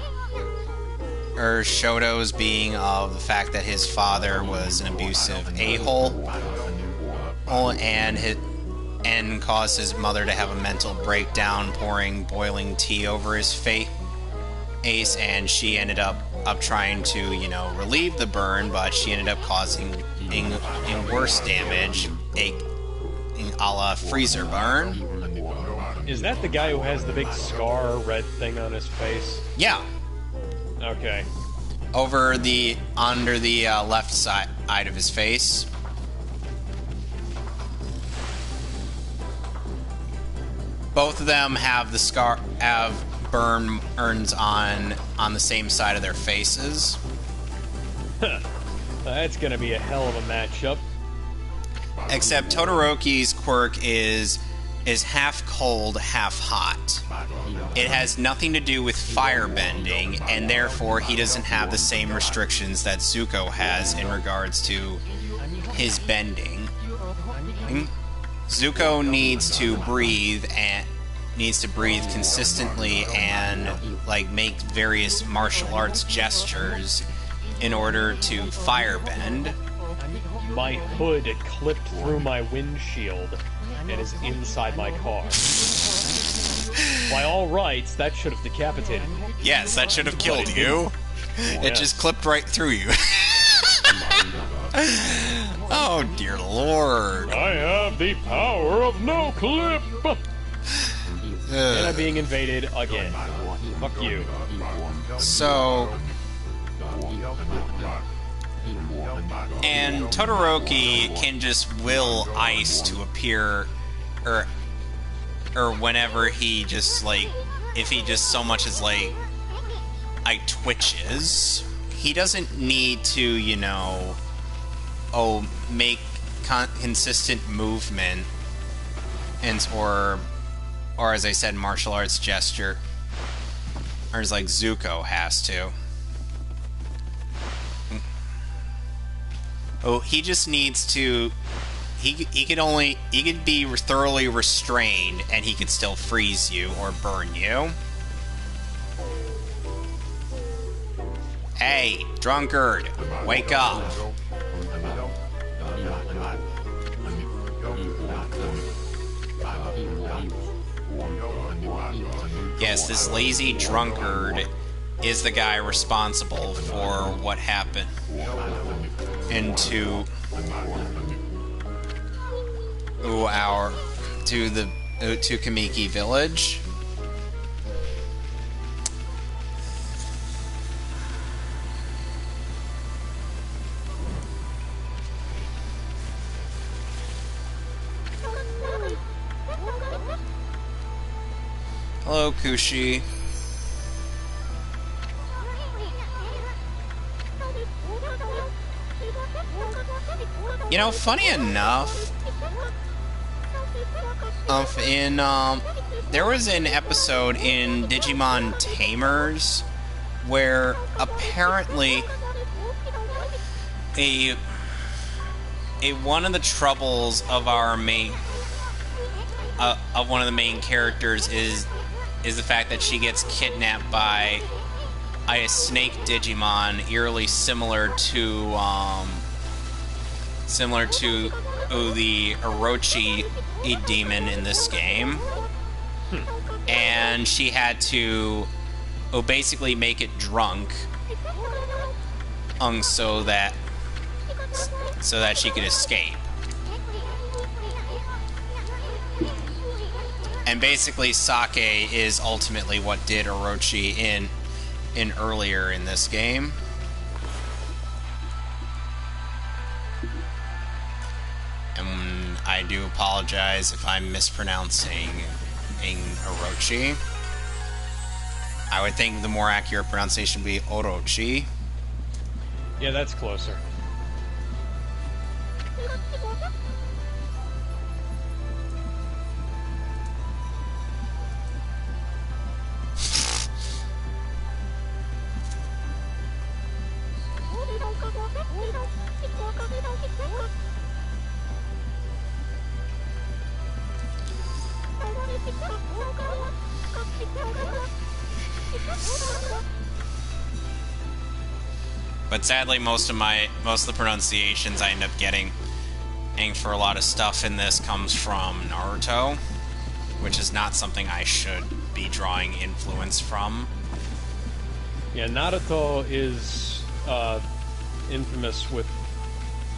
Or Shoto's being of the fact that his father was an abusive a-hole, and caused his mother to have a mental breakdown, pouring boiling tea over his face, and she ended up trying to, relieve the burn, but she ended up causing worse damage, a la freezer burn. Is that the guy who has the big scar, red thing on his face? Yeah. Okay. Under the left side of his face. Both of them have burns on the same side of their faces. That's gonna be a hell of a matchup. Except Todoroki's quirk is half cold, half hot. It has nothing to do with firebending, and therefore he doesn't have the same restrictions that Zuko has in regards to his bending. Zuko needs to breathe consistently and make various martial arts gestures in order to firebend. My hood clipped through my windshield and is inside my car. By all rights, that should have decapitated me. Yes, that should have killed you. It just clipped right through you. Oh, dear Lord. I have the power of no clip! And I'm being invaded again. Fuck you. So, And Todoroki can just will ice to appear, or whenever he just, like, if he just so much as, like twitches. He doesn't need to, you know, make consistent movement, and or as I said, martial arts gesture, or as like Zuko has to. Oh, he just needs to. He could be thoroughly restrained, and he could still freeze you or burn you. Hey, drunkard, wake up. Yes, this lazy drunkard is the guy responsible for what happened to Kamiki village. Hello, Kushi. You know, funny enough, there was an episode in Digimon Tamers where apparently one of the troubles of our main of one of the main characters is the fact that she gets kidnapped by a snake Digimon, eerily similar to the Orochi demon in this game. And she had to basically make it drunk so that she could escape. And basically sake is ultimately what did Orochi in earlier in this game. And I do apologize if I'm mispronouncing Orochi. I would think the more accurate pronunciation would be Orochi. Yeah, that's closer. But sadly, most of the pronunciations I end up getting for a lot of stuff in this comes from Naruto, which is not something I should be drawing influence from. Yeah, Naruto is infamous with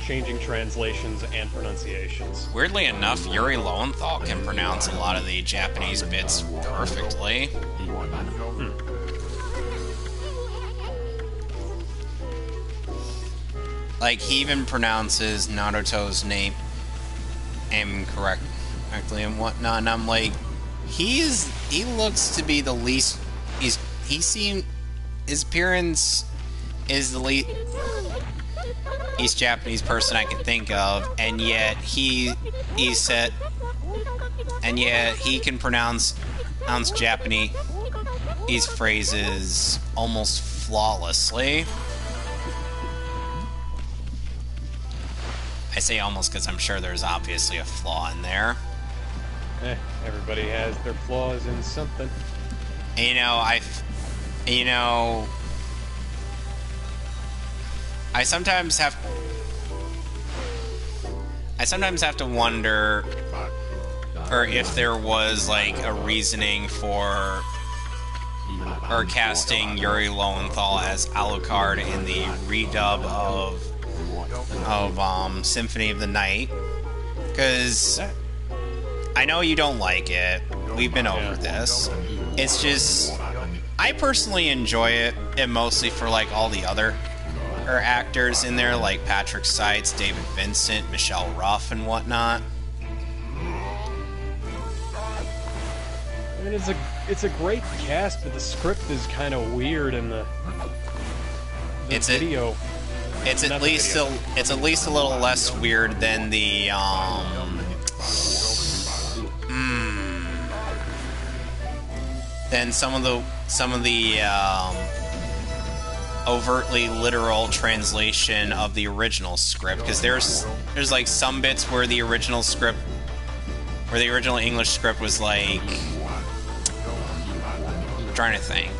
changing translations and pronunciations. Weirdly enough, Yuri Lowenthal can pronounce a lot of the Japanese bits perfectly. Like, he even pronounces Naruto's name correctly and whatnot, and I'm like, he looks to be the least, his appearance is the least East Japanese person I can think of, and yet he can pronounce Japanese phrases almost flawlessly. I say almost because I'm sure there's obviously a flaw in there. Everybody has their flaws in something. And, I sometimes have to wonder, or if there was like a reasoning for casting Yuri Lowenthal as Alucard in the redub of Symphony of the Night, because I know you don't like it. We've been over this. It's just, I personally enjoy it, and mostly for like all the other or actors in there like Patrick Seitz, David Vincent, Michelle Ruff, and whatnot. I mean, it's a great cast, but the script is kind of weird, and the video. It's at least it's at least a little less weird than the than some of the overtly literal translation of the original script, because there's like some bits where the original English script was like, I'm trying to think.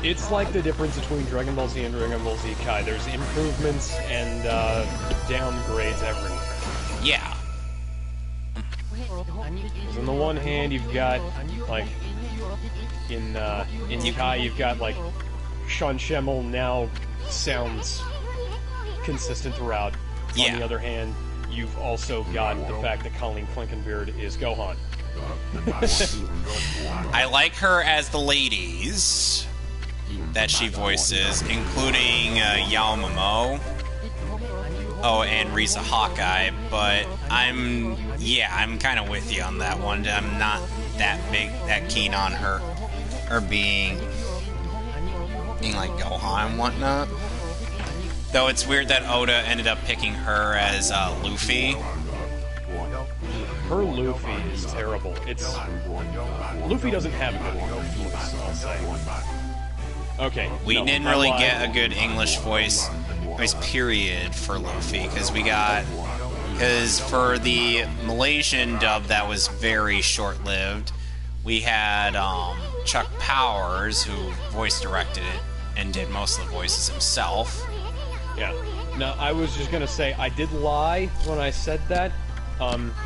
It's like the difference between Dragon Ball Z and Dragon Ball Z Kai. There's improvements and downgrades everywhere. Yeah. Because on the one hand, you've got, like, in Kai, you've got, like, Sean Schemmel now sounds consistent throughout. Yeah. On the other hand, you've also got the fact that Colleen Clinkenbeard is Gohan. I like her as the ladies that she voices, including Yao. Oh, and Riza Hawkeye, but I'm kind of with you on that one. I'm not that keen on her being like Gohan and whatnot. Though it's weird that Oda ended up picking her as Luffy. Her Luffy is terrible. Luffy doesn't have a good English voice, I'll say. Okay. We didn't really get a good English voice period for Luffy, because for the Malaysian dub that was very short-lived, we had Chuck Powers, who voice directed it and did most of the voices himself. Yeah. Now, I was just gonna say, I did lie when I said that.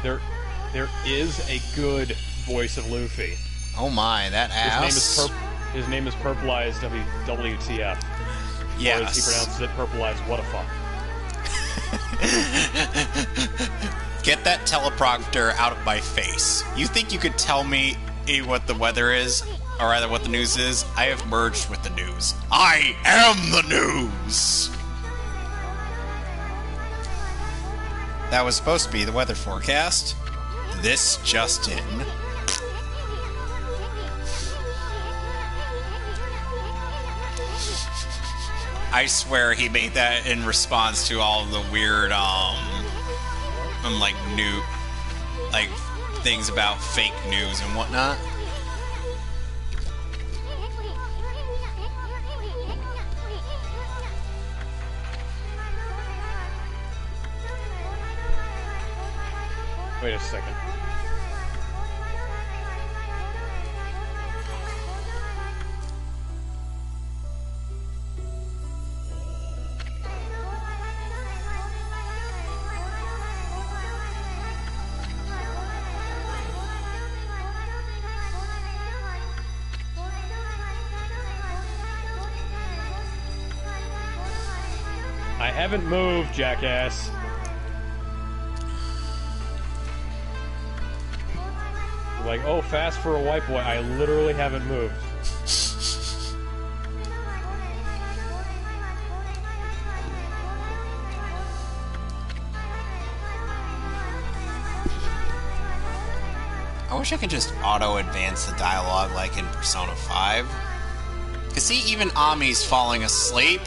There is a good voice of Luffy. Oh my, that ass. His name is Purpleize WTF. Yes. Or as he pronounces it, Purpleize what a fuck. Get that teleprompter out of my face. You think you could tell me what the weather is? Or rather, what the news is? I have merged with the news. I am the news! That was supposed to be the weather forecast. This just in. I swear he made that in response to all the weird, things about fake news and whatnot. Wait a second. I haven't moved, jackass. Like, oh, fast for a white boy. I literally haven't moved. I wish I could just auto-advance the dialogue like in Persona 5. Cause see, even Ami's falling asleep.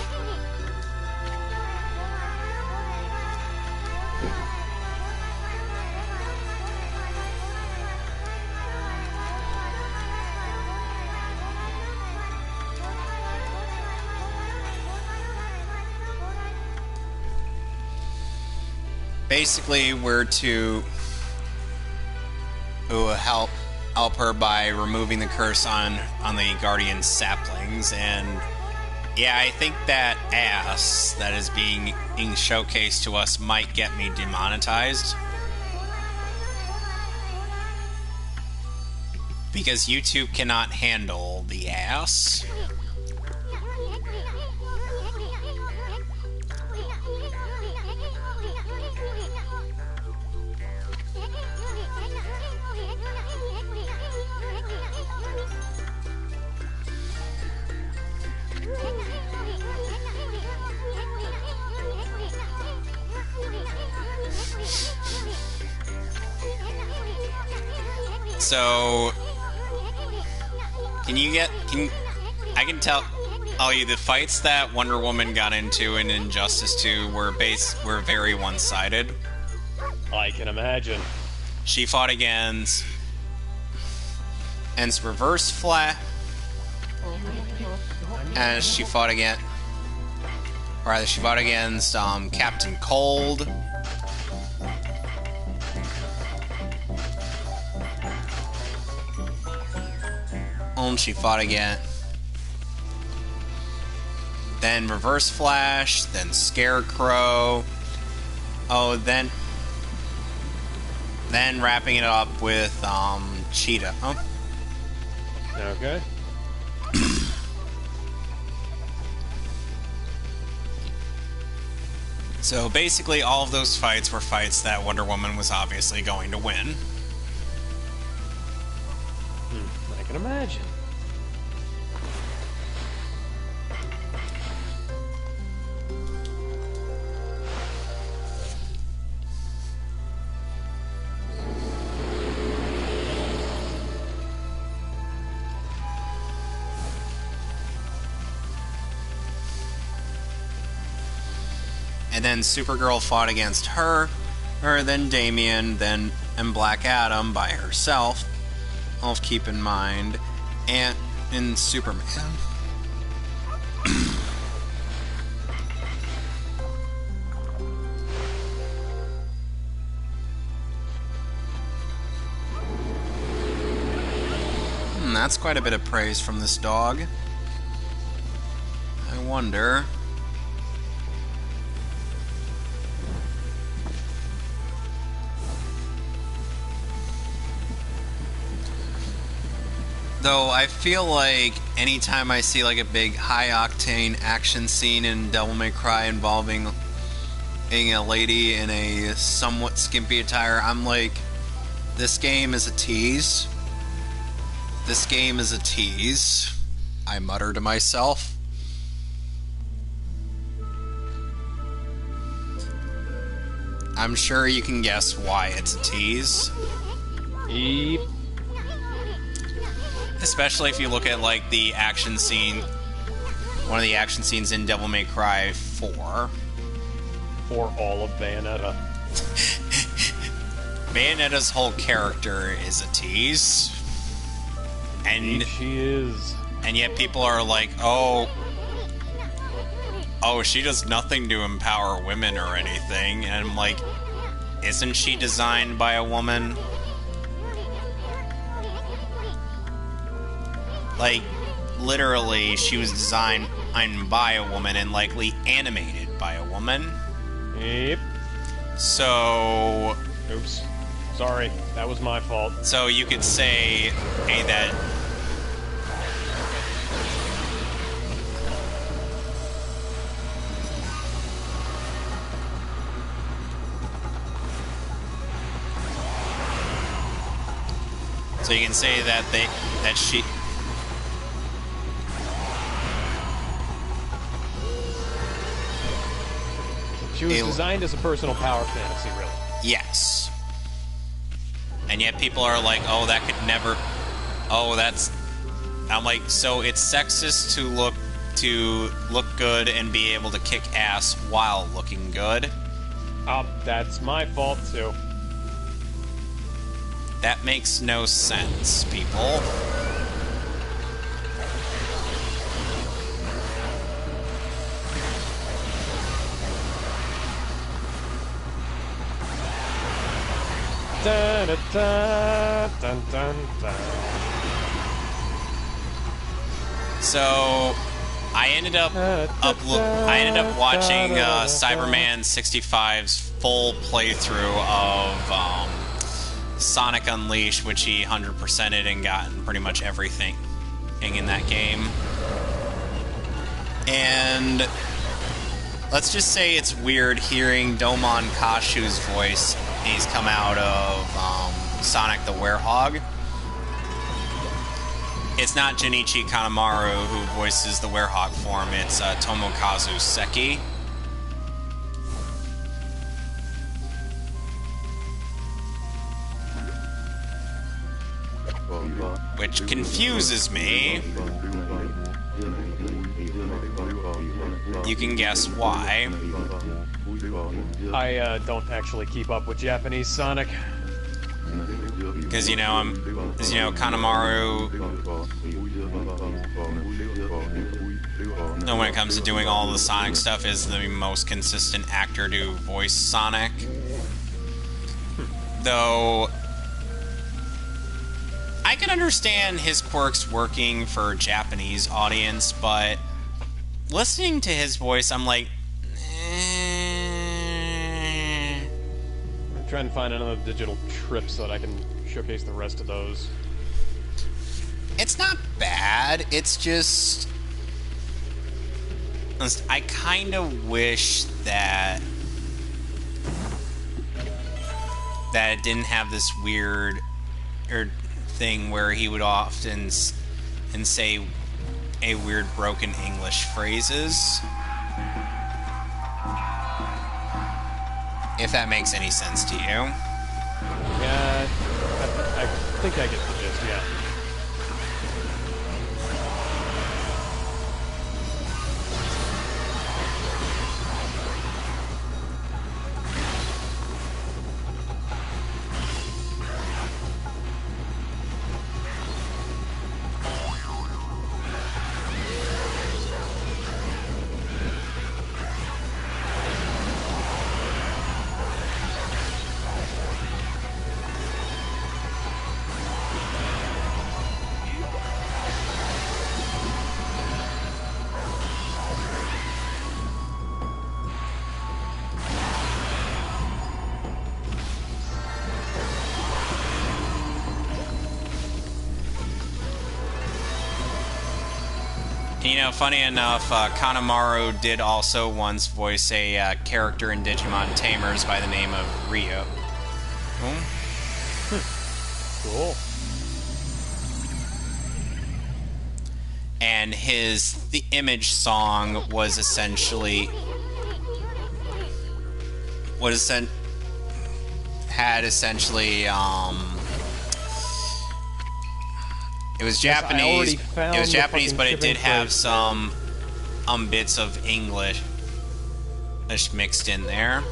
Basically, we're to help her by removing the curse on the Guardian saplings, and yeah, I think that ass that is being showcased to us might get me demonetized. Because YouTube cannot handle the ass. So, I can tell you the fights that Wonder Woman got into in Injustice 2 were very one-sided. I can imagine. She fought against Reverse Flash, and she fought against Captain Cold. She fought again. Then Reverse Flash, then Scarecrow. Oh, then wrapping it up with Cheetah. Oh. Okay. So basically all of those fights were fights that Wonder Woman was obviously going to win. I can imagine. And then Supergirl fought against her, then Damian, and Black Adam by herself. I'll keep in mind. And in Superman. That's quite a bit of praise from this dog. I wonder... Though I feel like anytime I see like a big high-octane action scene in Devil May Cry involving a lady in a somewhat skimpy attire, I'm like, this game is a tease. This game is a tease, I mutter to myself. I'm sure you can guess why it's a tease. Yep. Especially if you look at, like, the action scene... One of the action scenes in Devil May Cry 4. Or all of Bayonetta. Bayonetta's whole character is a tease. And she is. And yet people are like, oh, she does nothing to empower women or anything. And I'm like, isn't she designed by a woman? Like, literally, she was designed by a woman and likely animated by a woman. Yep. So... Oops. Sorry, that was my fault. So you could say, hey, that... So you can say that she... She was designed as a personal power fantasy, really. Yes. And yet people are like, oh, that could never... Oh, that's... I'm like, so it's sexist to look good and be able to kick ass while looking good? That's my fault, too. That makes no sense, people. Dun, dun, dun, dun, dun, dun. So, I ended up watching Cyberman 65's full playthrough of Sonic Unleashed, which he 100%ed and gotten pretty much everything in that game. And let's just say it's weird hearing Domon Kashu's voice. He's come out of Sonic the Werehog. It's not Junichi Kanemaru who voices the Werehog form, it's Tomokazu Seki. which confuses me. You can guess why. I don't actually keep up with Japanese Sonic. Because, Kanemaru, when it comes to doing all the Sonic stuff, is the most consistent actor to voice Sonic. Though, I can understand his quirks working for a Japanese audience, but listening to his voice, I'm like, I'm trying to find another digital trip so that I can showcase the rest of those. It's not bad, it's just... I kind of wish that it didn't have this weird thing where he would often say a weird broken English phrases. If that makes any sense to you. Yeah, I think I get the gist, yeah. Funny enough, Kanemaru did also once voice a character in Digimon Tamers by the name of Ryo. Cool. And the image song was essentially... It was Japanese. It was Japanese, but it did have some bits of English mixed in there.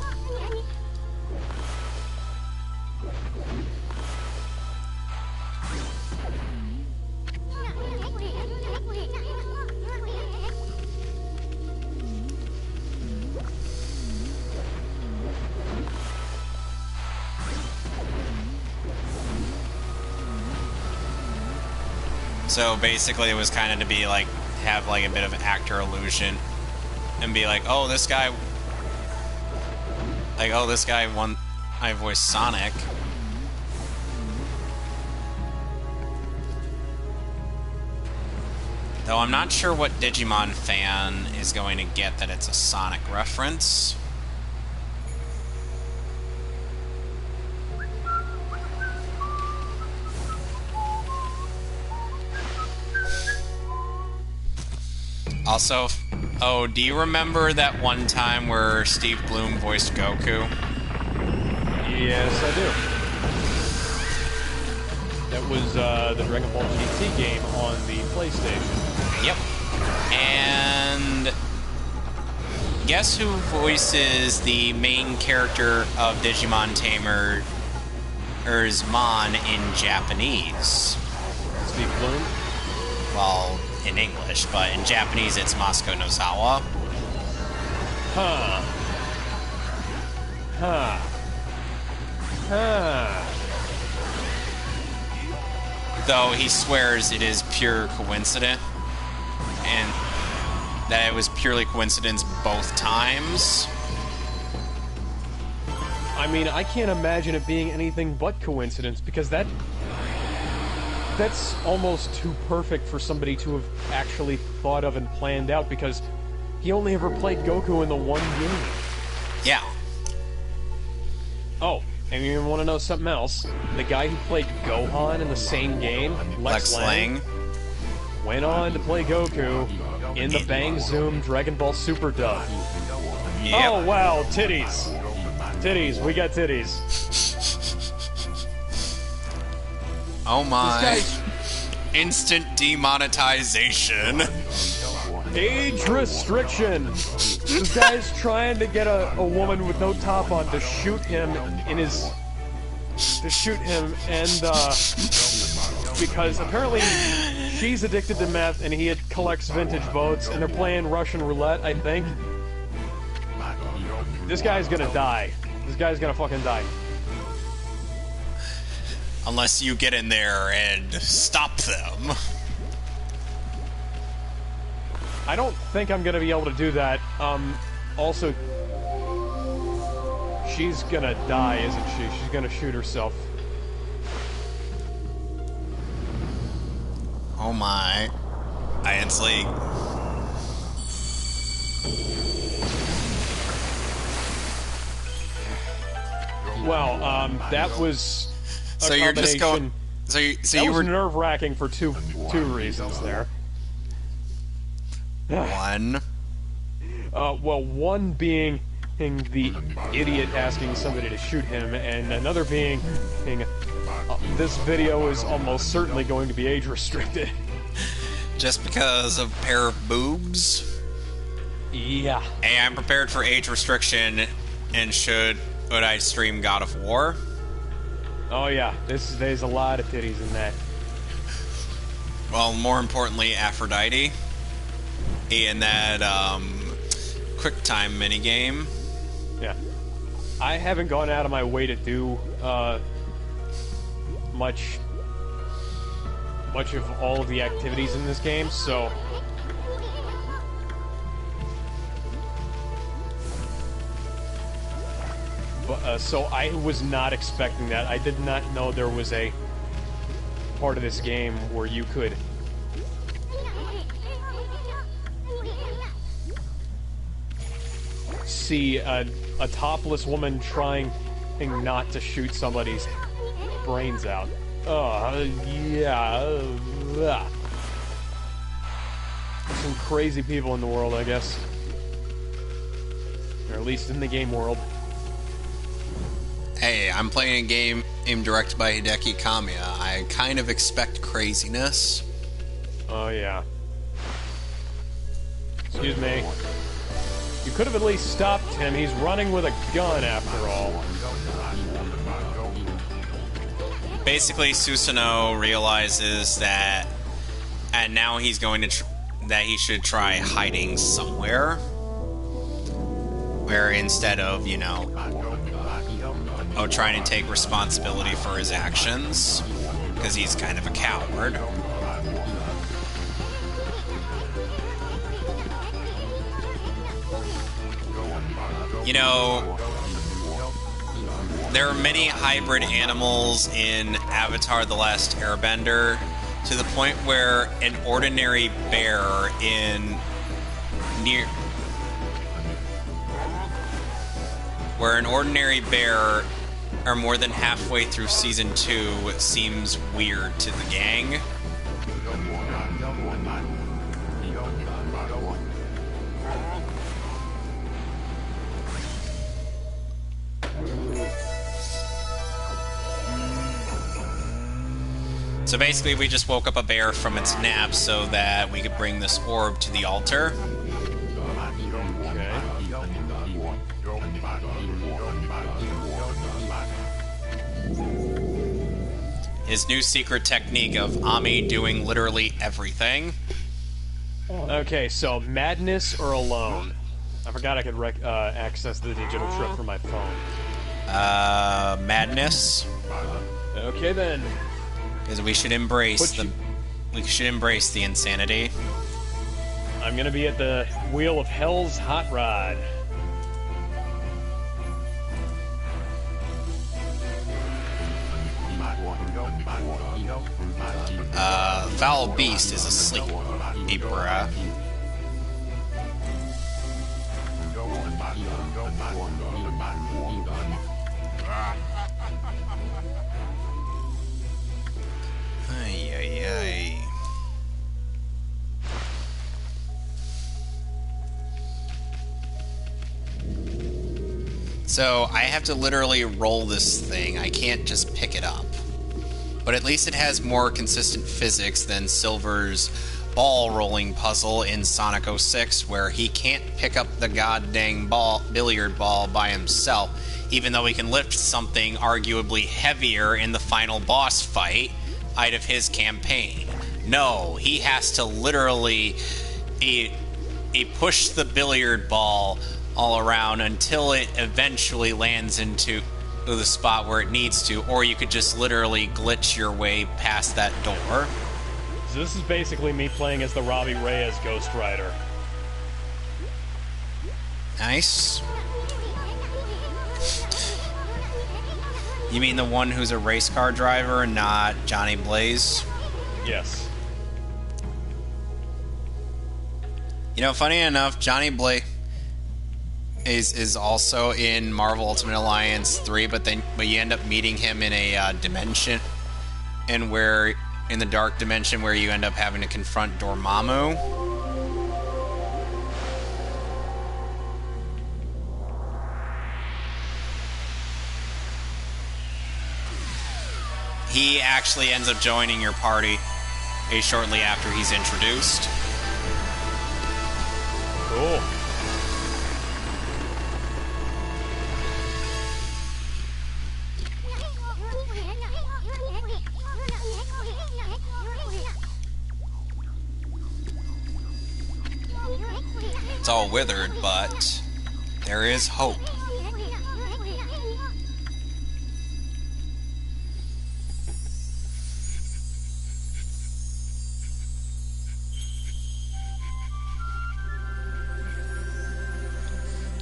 So basically it was kind of to be like, have like a bit of actor illusion and be like, oh, this guy won, I voiced Sonic. Though I'm not sure what Digimon fan is going to get that it's a Sonic reference. Also, do you remember that one time where Steve Bloom voiced Goku? Yes, I do. That was the Dragon Ball GT game on the PlayStation. Yep. And guess who voices the main character of Digimon Tamer's Mon in Japanese? Steve Bloom? Well, in English, but in Japanese it's Masuko Nozawa. Huh. Though he swears it is pure coincidence, and that it was purely coincidence both times. I mean, I can't imagine it being anything but coincidence, because that's almost too perfect for somebody to have actually thought of and planned out, because he only ever played Goku in the one game. Yeah. Oh, and you want to know something else? The guy who played Gohan in the same game, Lex Lang, went on to play Goku in the Bang Zoom Dragon Ball Super dub. Yep. Oh, wow, titties. Titties, we got titties. Oh my. Instant demonetization. Age restriction. This guy's trying to get a woman with no top on to shoot him in his... To shoot him, and, because apparently she's addicted to meth and he collects vintage boats, and they're playing Russian roulette, I think. This guy's gonna die. This guy's gonna fucking die. Unless you get in there and stop them. I don't think I'm gonna be able to do that. Also, she's gonna die, isn't she? She's gonna shoot herself. Oh my. I instantly... Well, that was a So you're just going... combination- So that you was were... nerve-wracking for two reasons there. One. Well, one being the idiot asking somebody to shoot him, and another being this video is almost certainly going to be age restricted. Just because of a pair of boobs? Yeah. Hey, I'm prepared for age restriction, and would I stream God of War? Oh yeah, there's a lot of titties in that. Well, more importantly, Aphrodite. In that, QuickTime minigame. Yeah. I haven't gone out of my way to do, much of all of the activities in this game, so... So I was not expecting that. I did not know there was a part of this game where you could see a topless woman trying not to shoot somebody's brains out. Yeah. Some crazy people in the world, I guess. Or at least in the game world. Hey, I'm playing a game directed by Hideki Kamiya. I kind of expect craziness. Oh, yeah. Excuse me. You could have at least stopped him. He's running with a gun, after all. Basically, Susanoo realizes that, and now he's going to that he should try hiding somewhere, where instead of trying to take responsibility for his actions, because he's kind of a coward. There are many hybrid animals in Avatar: The Last Airbender, to the point where an ordinary bear or more than halfway through Season 2 seems weird to the gang. So basically, we just woke up a bear from its nap so that we could bring this orb to the altar. Okay. His new secret technique of Ami doing literally everything. Okay, so madness or alone? I forgot I could access the digital trip from my phone. Madness. Okay then. Because we should embrace the insanity. I'm gonna be at the wheel of Hell's Hot Rod. Foul Beast is asleep. Bruh. Ay, ay, ay. So, I have to literally roll this thing. I can't just pick it up. but at least it has more consistent physics than Silver's ball rolling puzzle in Sonic 06, where he can't pick up the goddamn billiard ball by himself, even though he can lift something arguably heavier in the final boss fight out of his campaign. No, he has to literally push the billiard ball all around until it eventually lands into the spot where it needs to, or you could just literally glitch your way past that door. So this is basically me playing as the Robbie Reyes Ghost Rider. Nice. You mean the one who's a race car driver and not Johnny Blaze? Yes. You know, funny enough, Johnny Blaze is also in Marvel Ultimate Alliance 3, but you end up meeting him in a dimension, and where in the dark dimension where you end up having to confront Dormammu. He actually ends up joining your party shortly after he's introduced. Cool. It's all withered, but there is hope.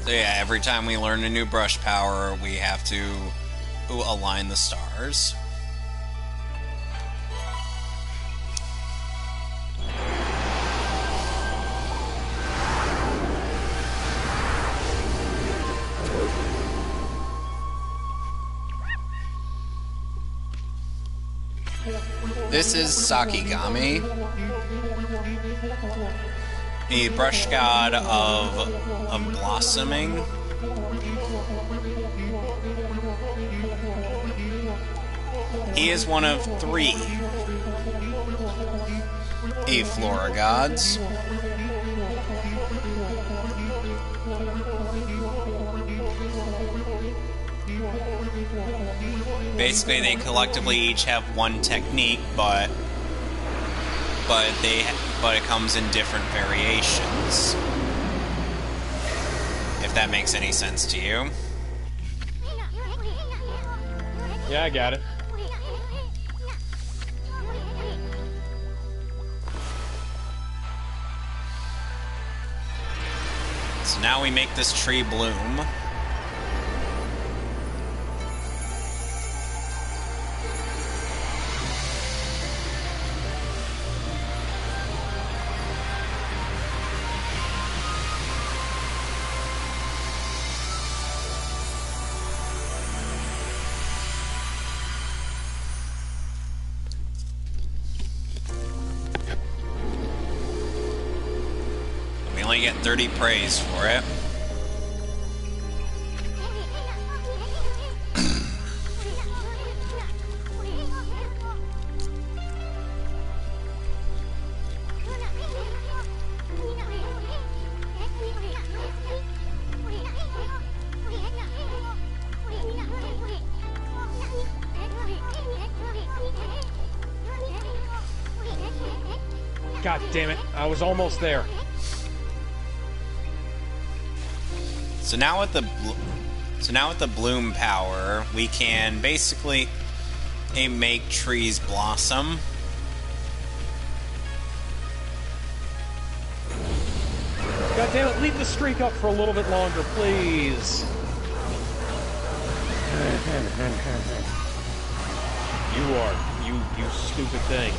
So yeah, every time we learn a new brush power, we have to align the stars. This is Sakigami, a brush god of blossoming. He is one of 3 Flora gods. Basically, they collectively each have one technique, but it comes in different variations. If that makes any sense to you. Yeah, I got it. So now we make this tree bloom. We only get 30 praise for it. God damn it, I was almost there. So now with the bloom power, we can basically make trees blossom. God damn it, leave the streak up for a little bit longer, please. You stupid thing.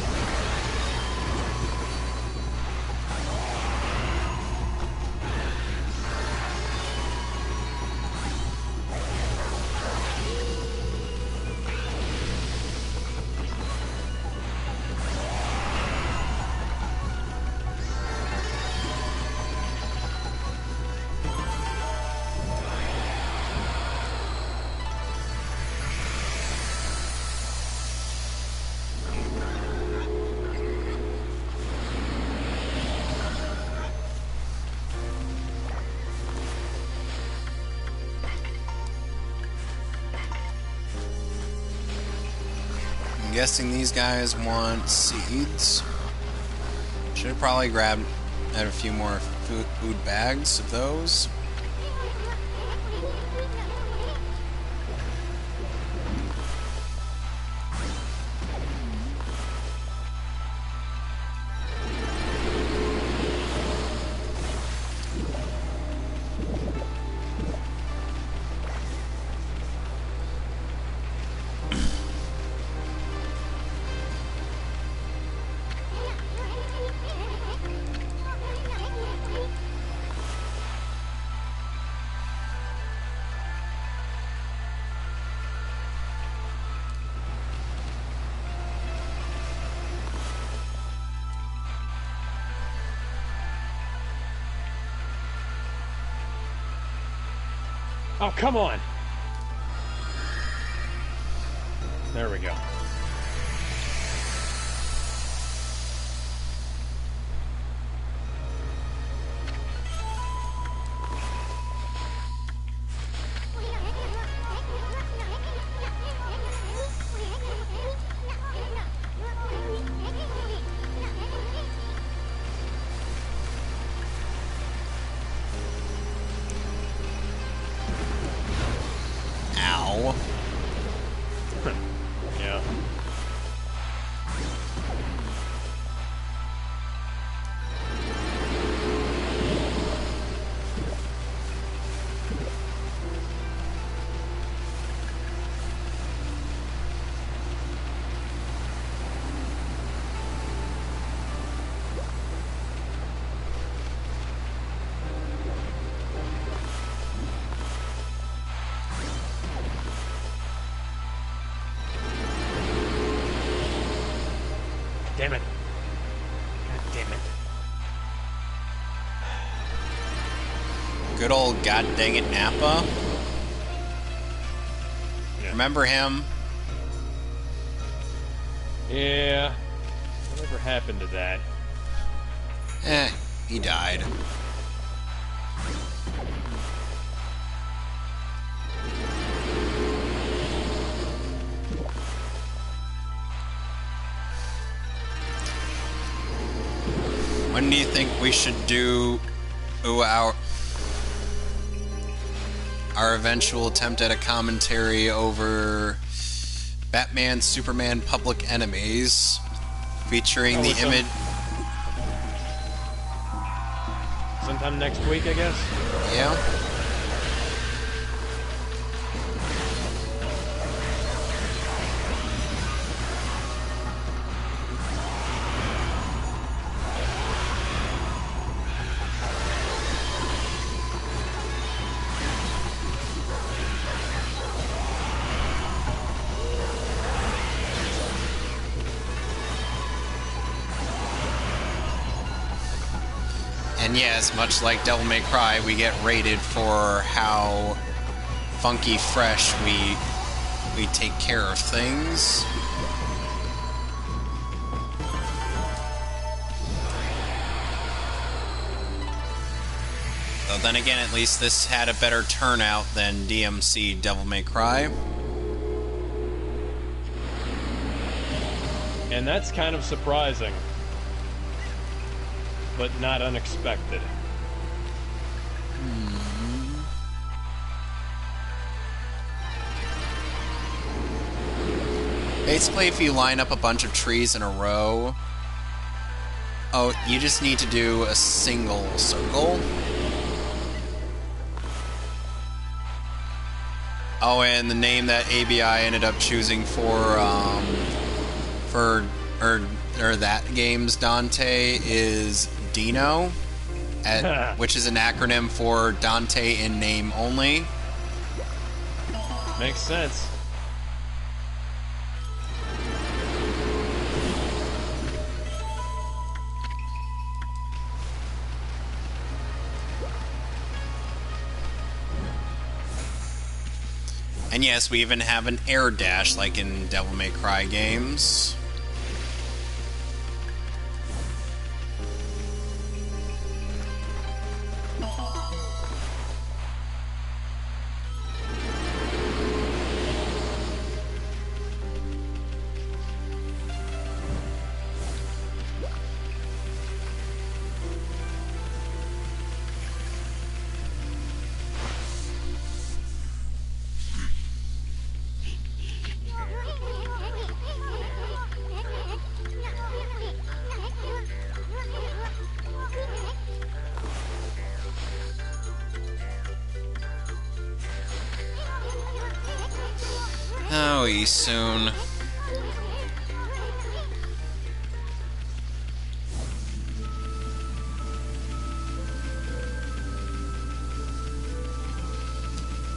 guessing these guys want seeds. Should have probably grabbed a few more food bags of those. Oh, come on! There we go. Ow. Yeah. Damn it. God damn it. Good old god dang it Nappa. Yeah. Remember him? Yeah. Whatever happened to that? He died. When do you think we should do our eventual attempt at a commentary over Batman, Superman, Public Enemies, featuring the image? Sometime next week, I guess? Yeah. And yes, much like Devil May Cry, we get rated for how funky fresh we take care of things. Though then again, at least this had a better turnout than DMC Devil May Cry. And that's kind of surprising. But not unexpected. Basically, if you line up a bunch of trees in a row... Oh, you just need to do a single circle. Oh, and the name that ABI ended up choosing for that game's Dante is Dino, which is an acronym for Dante in name only. Makes sense. And yes, we even have an air dash like in Devil May Cry games. Oh, soon.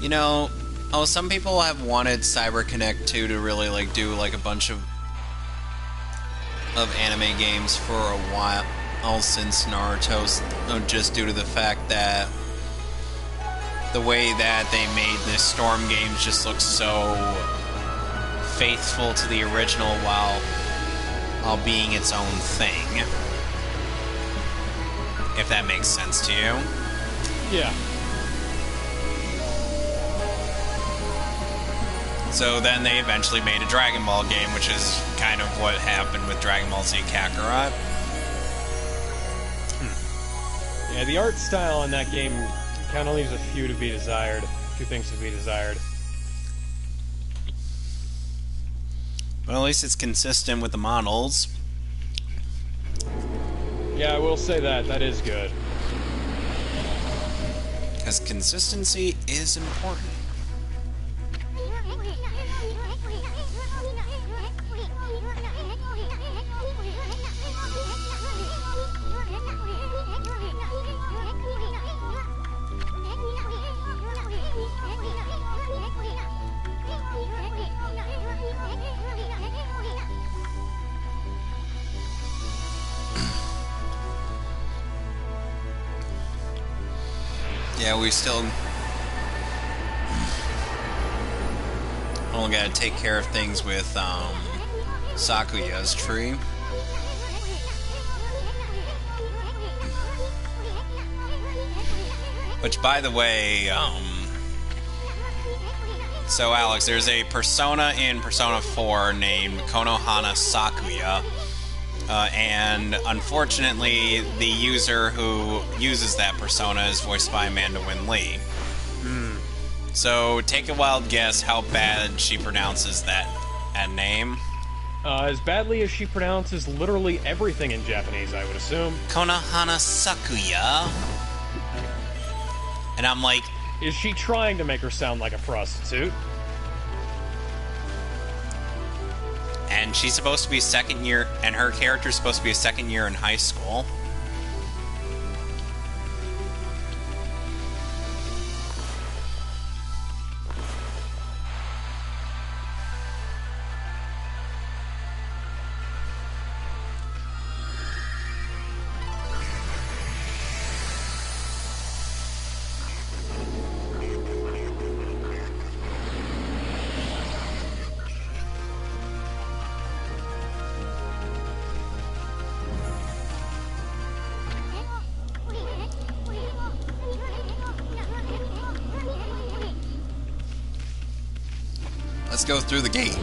You know, some people have wanted CyberConnect 2 to really like do like a bunch of anime games for a while since Naruto, just due to the fact that the way that they made the Storm games just looks so faithful to the original while being its own thing. If that makes sense to you. Yeah. So then they eventually made a Dragon Ball game, which is kind of what happened with Dragon Ball Z Kakarot. Yeah, the art style in that game kind of leaves a few things to be desired. Well, at least it's consistent with the models. Yeah, I will say that. That is good. Because consistency is important. Yeah, we still only gotta take care of things with Sakuya's tree. Which, by the way, so Alex, there's a persona in Persona 4 named Konohana Sakuya. And unfortunately, the user who uses that persona is voiced by Amanda Wynn Lee. So take a wild guess how bad she pronounces that name. As badly as she pronounces literally everything in Japanese, I would assume. Konohana Sakuya. And I'm like... Is she trying to make her sound like a prostitute? And she's supposed to be second year, and her character's supposed to be a second year in high school. Let's go through the gate.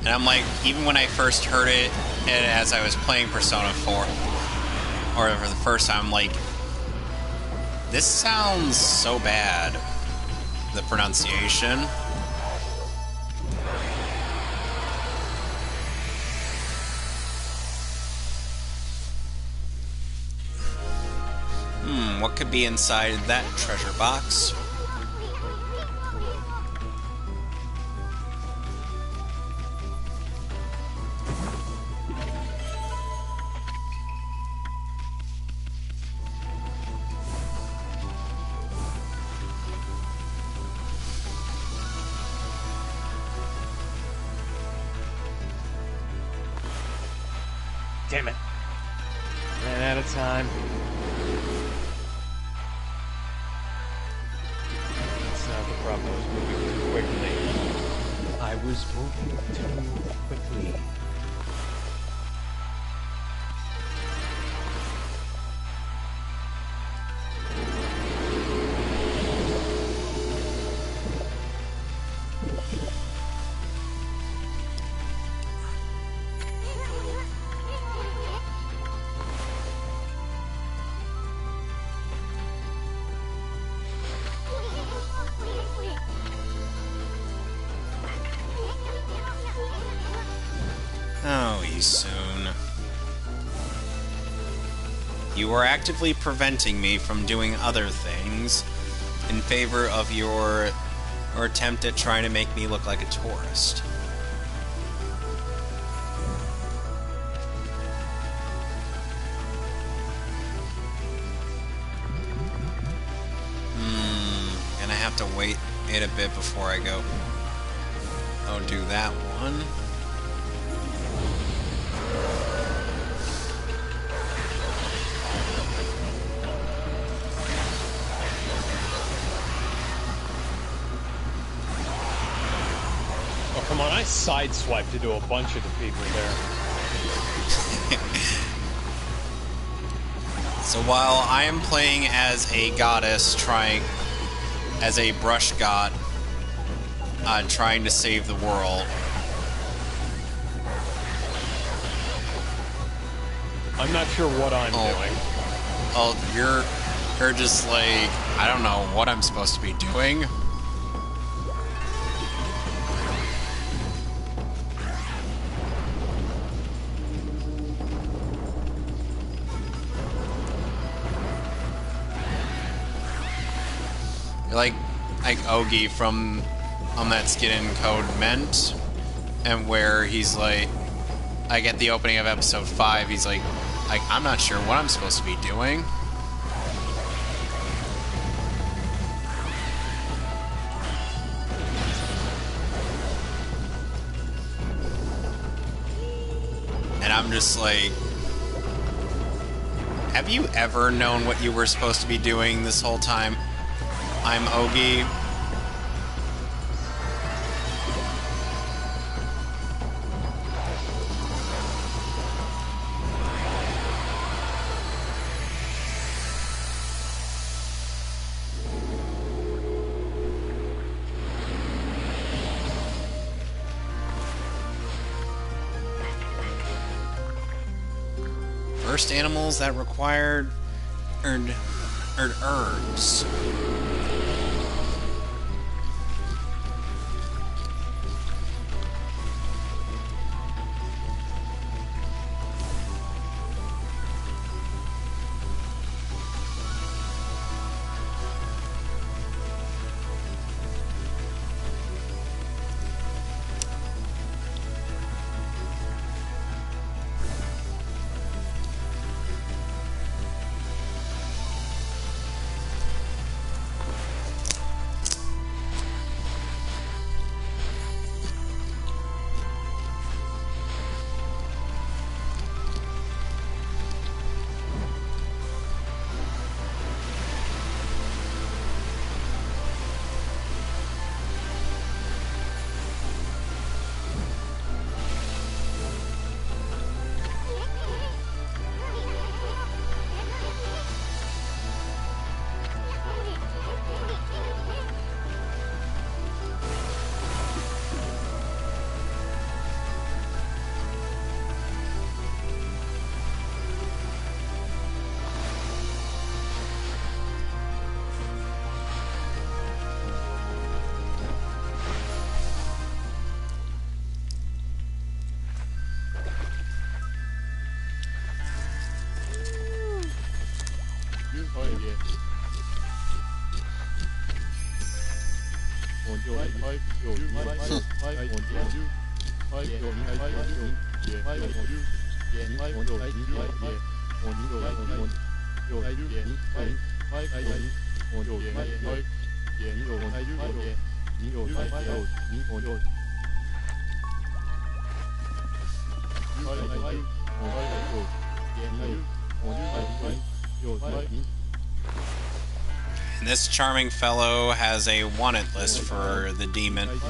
And I'm like, even when I first heard it, and as I was playing Persona 4, or for the first time, I'm like, this sounds so bad. The pronunciation. What could be inside that treasure box? Damn it. Ran out of time. That's not the problem. I was moving too quickly. soon. You are actively preventing me from doing other things in favor of your attempt at trying to make me look like a tourist. Gonna have to wait a bit before I go. Oh, do that one. Oh, come on, I sideswiped into a bunch of the people there. So while I am playing as a goddess as a brush god, trying to save the world. I'm not sure what I'm doing. Oh, you're just like, I don't know what I'm supposed to be doing. You're like Ogi from that Skin and Code Meant, and where he's like at the opening of episode 5, he's like I'm not sure what I'm supposed to be doing. And I'm just like, have you ever known what you were supposed to be doing this whole time? I'm Ogi. First animals that required herbs. And this charming fellow has a wanted list for the demons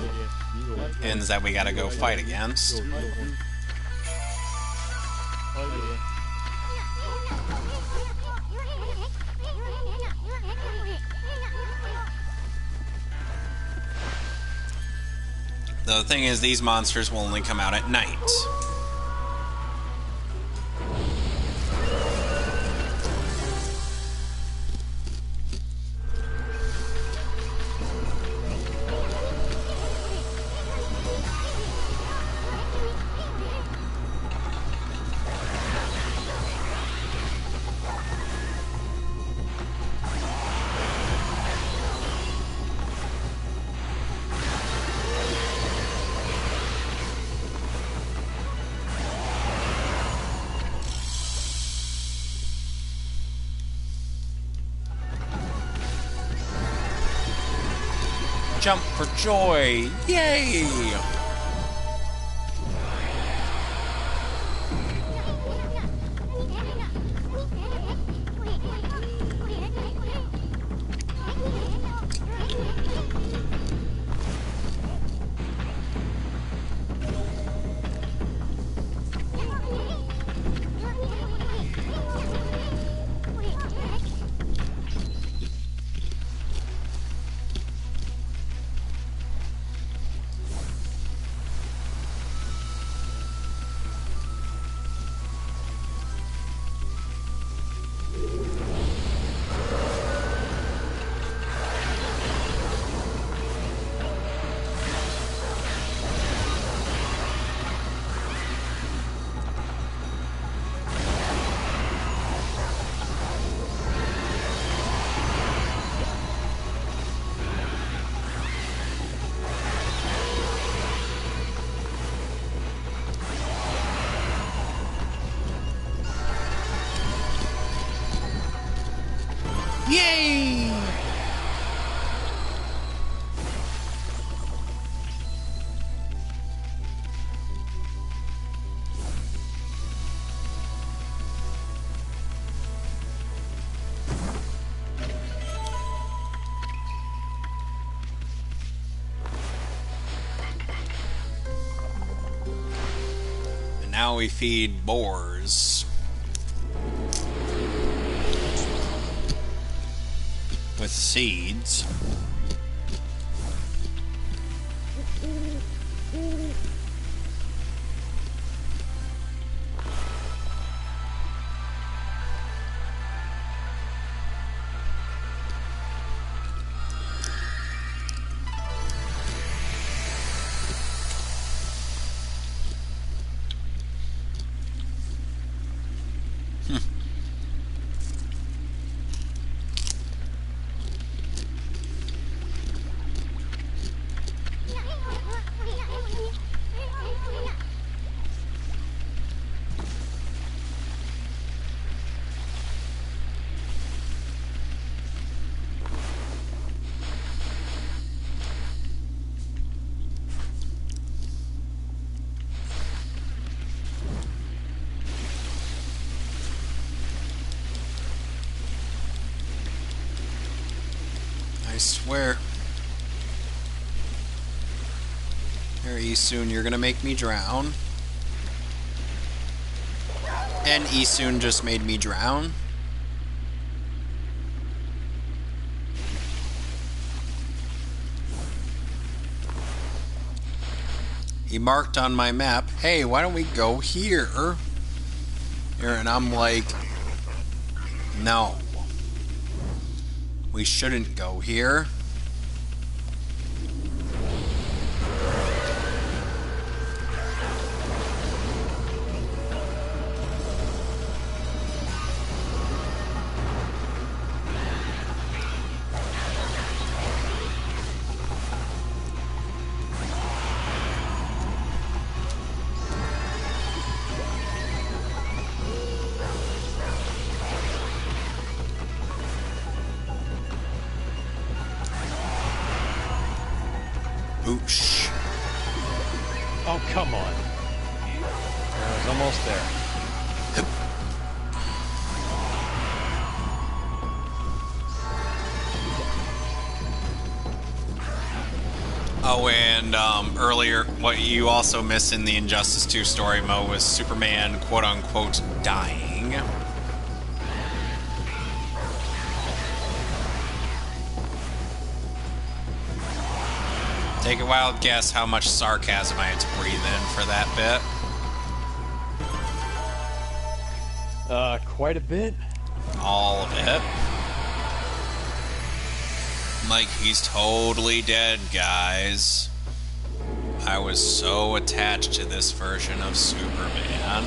that we gotta go fight against. The thing is, these monsters will only come out at night. jump for joy. Yay! Yay! And now we feed boars. With seeds. I swear. Here, Isun, you're gonna make me drown. And Isun just made me drown. He marked on my map, hey, why don't we go here? And I'm like, no. We shouldn't go here. Boosh. Oh, come on. I was almost there. Oh, and earlier, what you also missed in the Injustice 2 story mode was Superman, quote-unquote, dying. Take a wild guess how much sarcasm I had to breathe in for that bit. Quite a bit. All of it. Like, he's totally dead, guys. I was so attached to this version of Superman.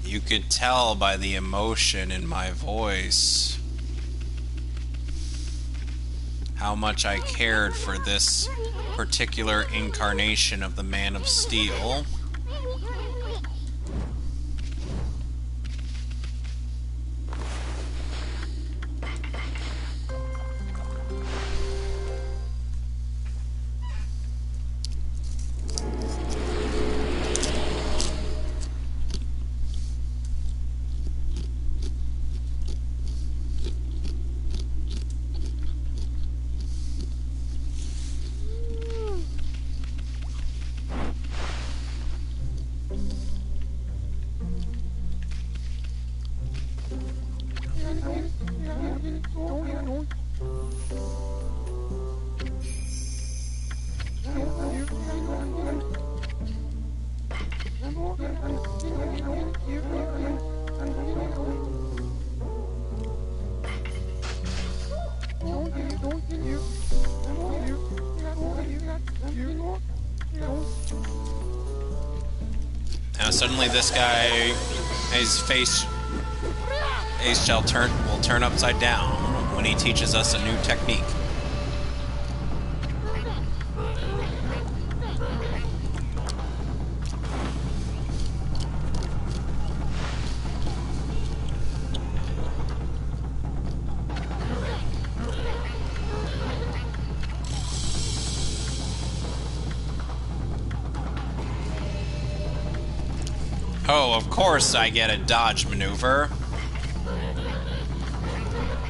You could tell by the emotion in my voice how much I cared for this particular incarnation of the Man of Steel. suddenly this guy, his face shall will turn upside down when he teaches us a new technique. Oh, of course I get a dodge maneuver.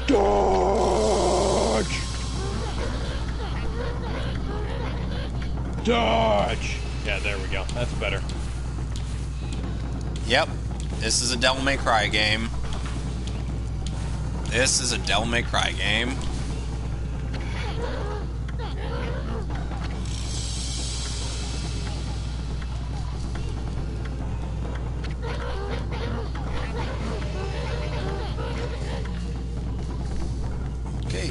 Dodge! Dodge! Yeah, there we go. That's better. Yep, this is a Devil May Cry game. This is a Devil May Cry game. Okay.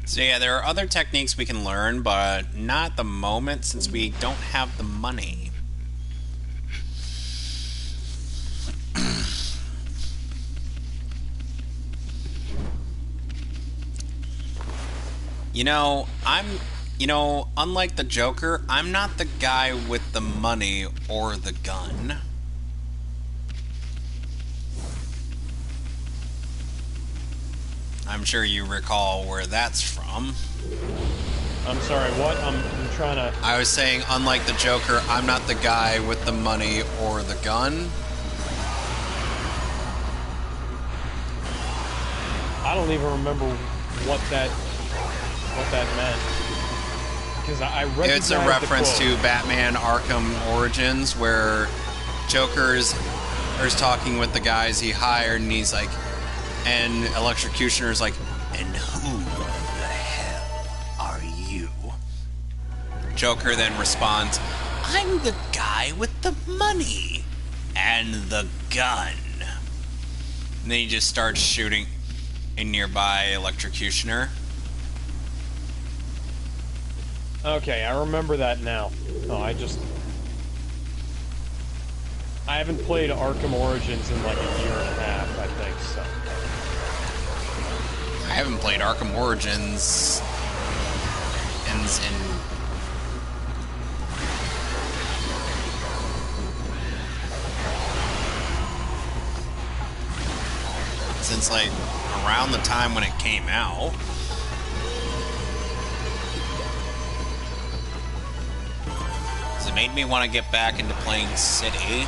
So yeah, there are other techniques we can learn, but not at the moment since we don't have the money. Unlike the Joker, I'm not the guy with the money or the gun. I'm sure you recall where that's from. I'm sorry, what? I'm trying to... I was saying, unlike the Joker, I'm not the guy with the money or the gun. I don't even remember what that meant. Because I recognize It's a reference to Batman Arkham Origins, where Joker's talking with the guys he hired, and he's like, and Electrocutioner's like, and who the hell are you? Joker then responds, I'm the guy with the money and the gun. And then he just starts shooting a nearby Electrocutioner. Okay, I remember that now. Oh, I haven't played Arkham Origins in like a year and a half, I think, so. I haven't played Arkham Origins in since like around the time when it came out. It made me want to get back into playing City.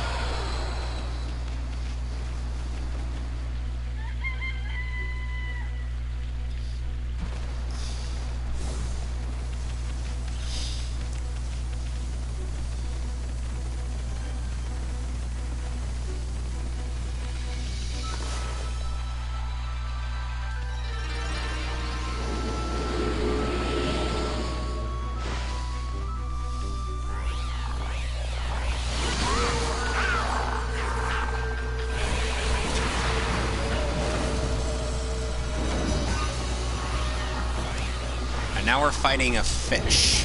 Now we're fighting a fish.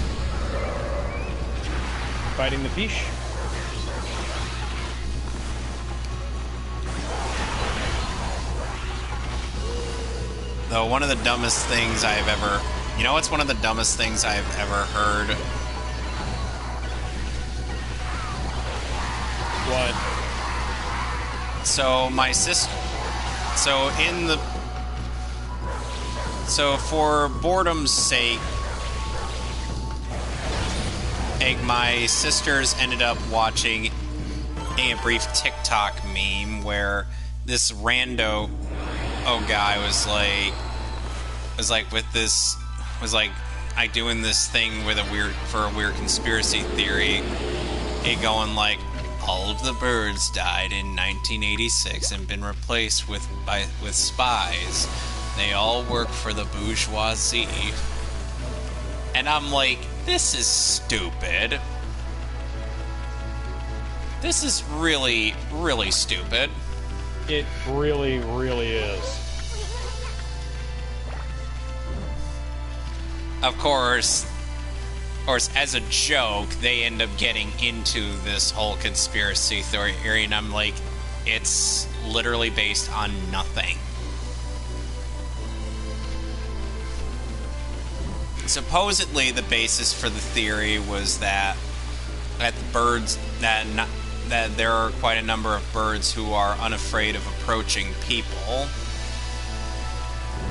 Fighting the fish? Though one of the dumbest things I've ever... You know what's one of the dumbest things I've ever heard? What? So my sister... So for boredom's sake, my sisters ended up watching a brief TikTok meme where this rando guy was doing this thing with a weird conspiracy theory. Going like, all of the birds died in 1986 and been replaced with spies. They all work for the bourgeoisie. And I'm like, This is stupid. This is really, really stupid. It really, really is. Of course, as a joke, they end up getting into this whole conspiracy theory, and I'm like, it's literally based on nothing. Supposedly, the basis for the theory was that the birds that there are quite a number of birds who are unafraid of approaching people.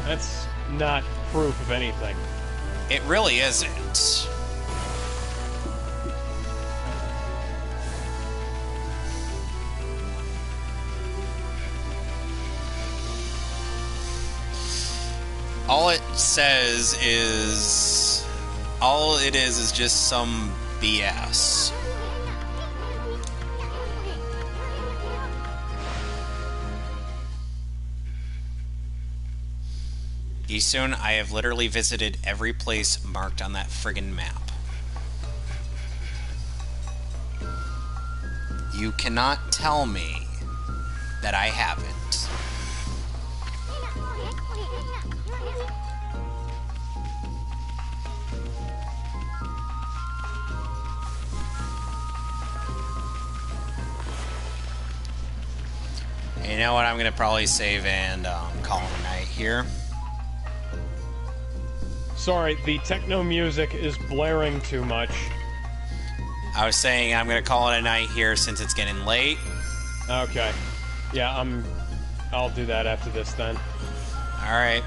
That's not proof of anything. It really isn't. All it is just some BS. Soon, I have literally visited every place marked on that friggin' map. You cannot tell me that I haven't. You know what? I'm gonna probably save and call it a night here. Sorry, the techno music is blaring too much. I was saying I'm gonna call it a night here since it's getting late. Okay. Yeah, I'll do that after this then. Alright.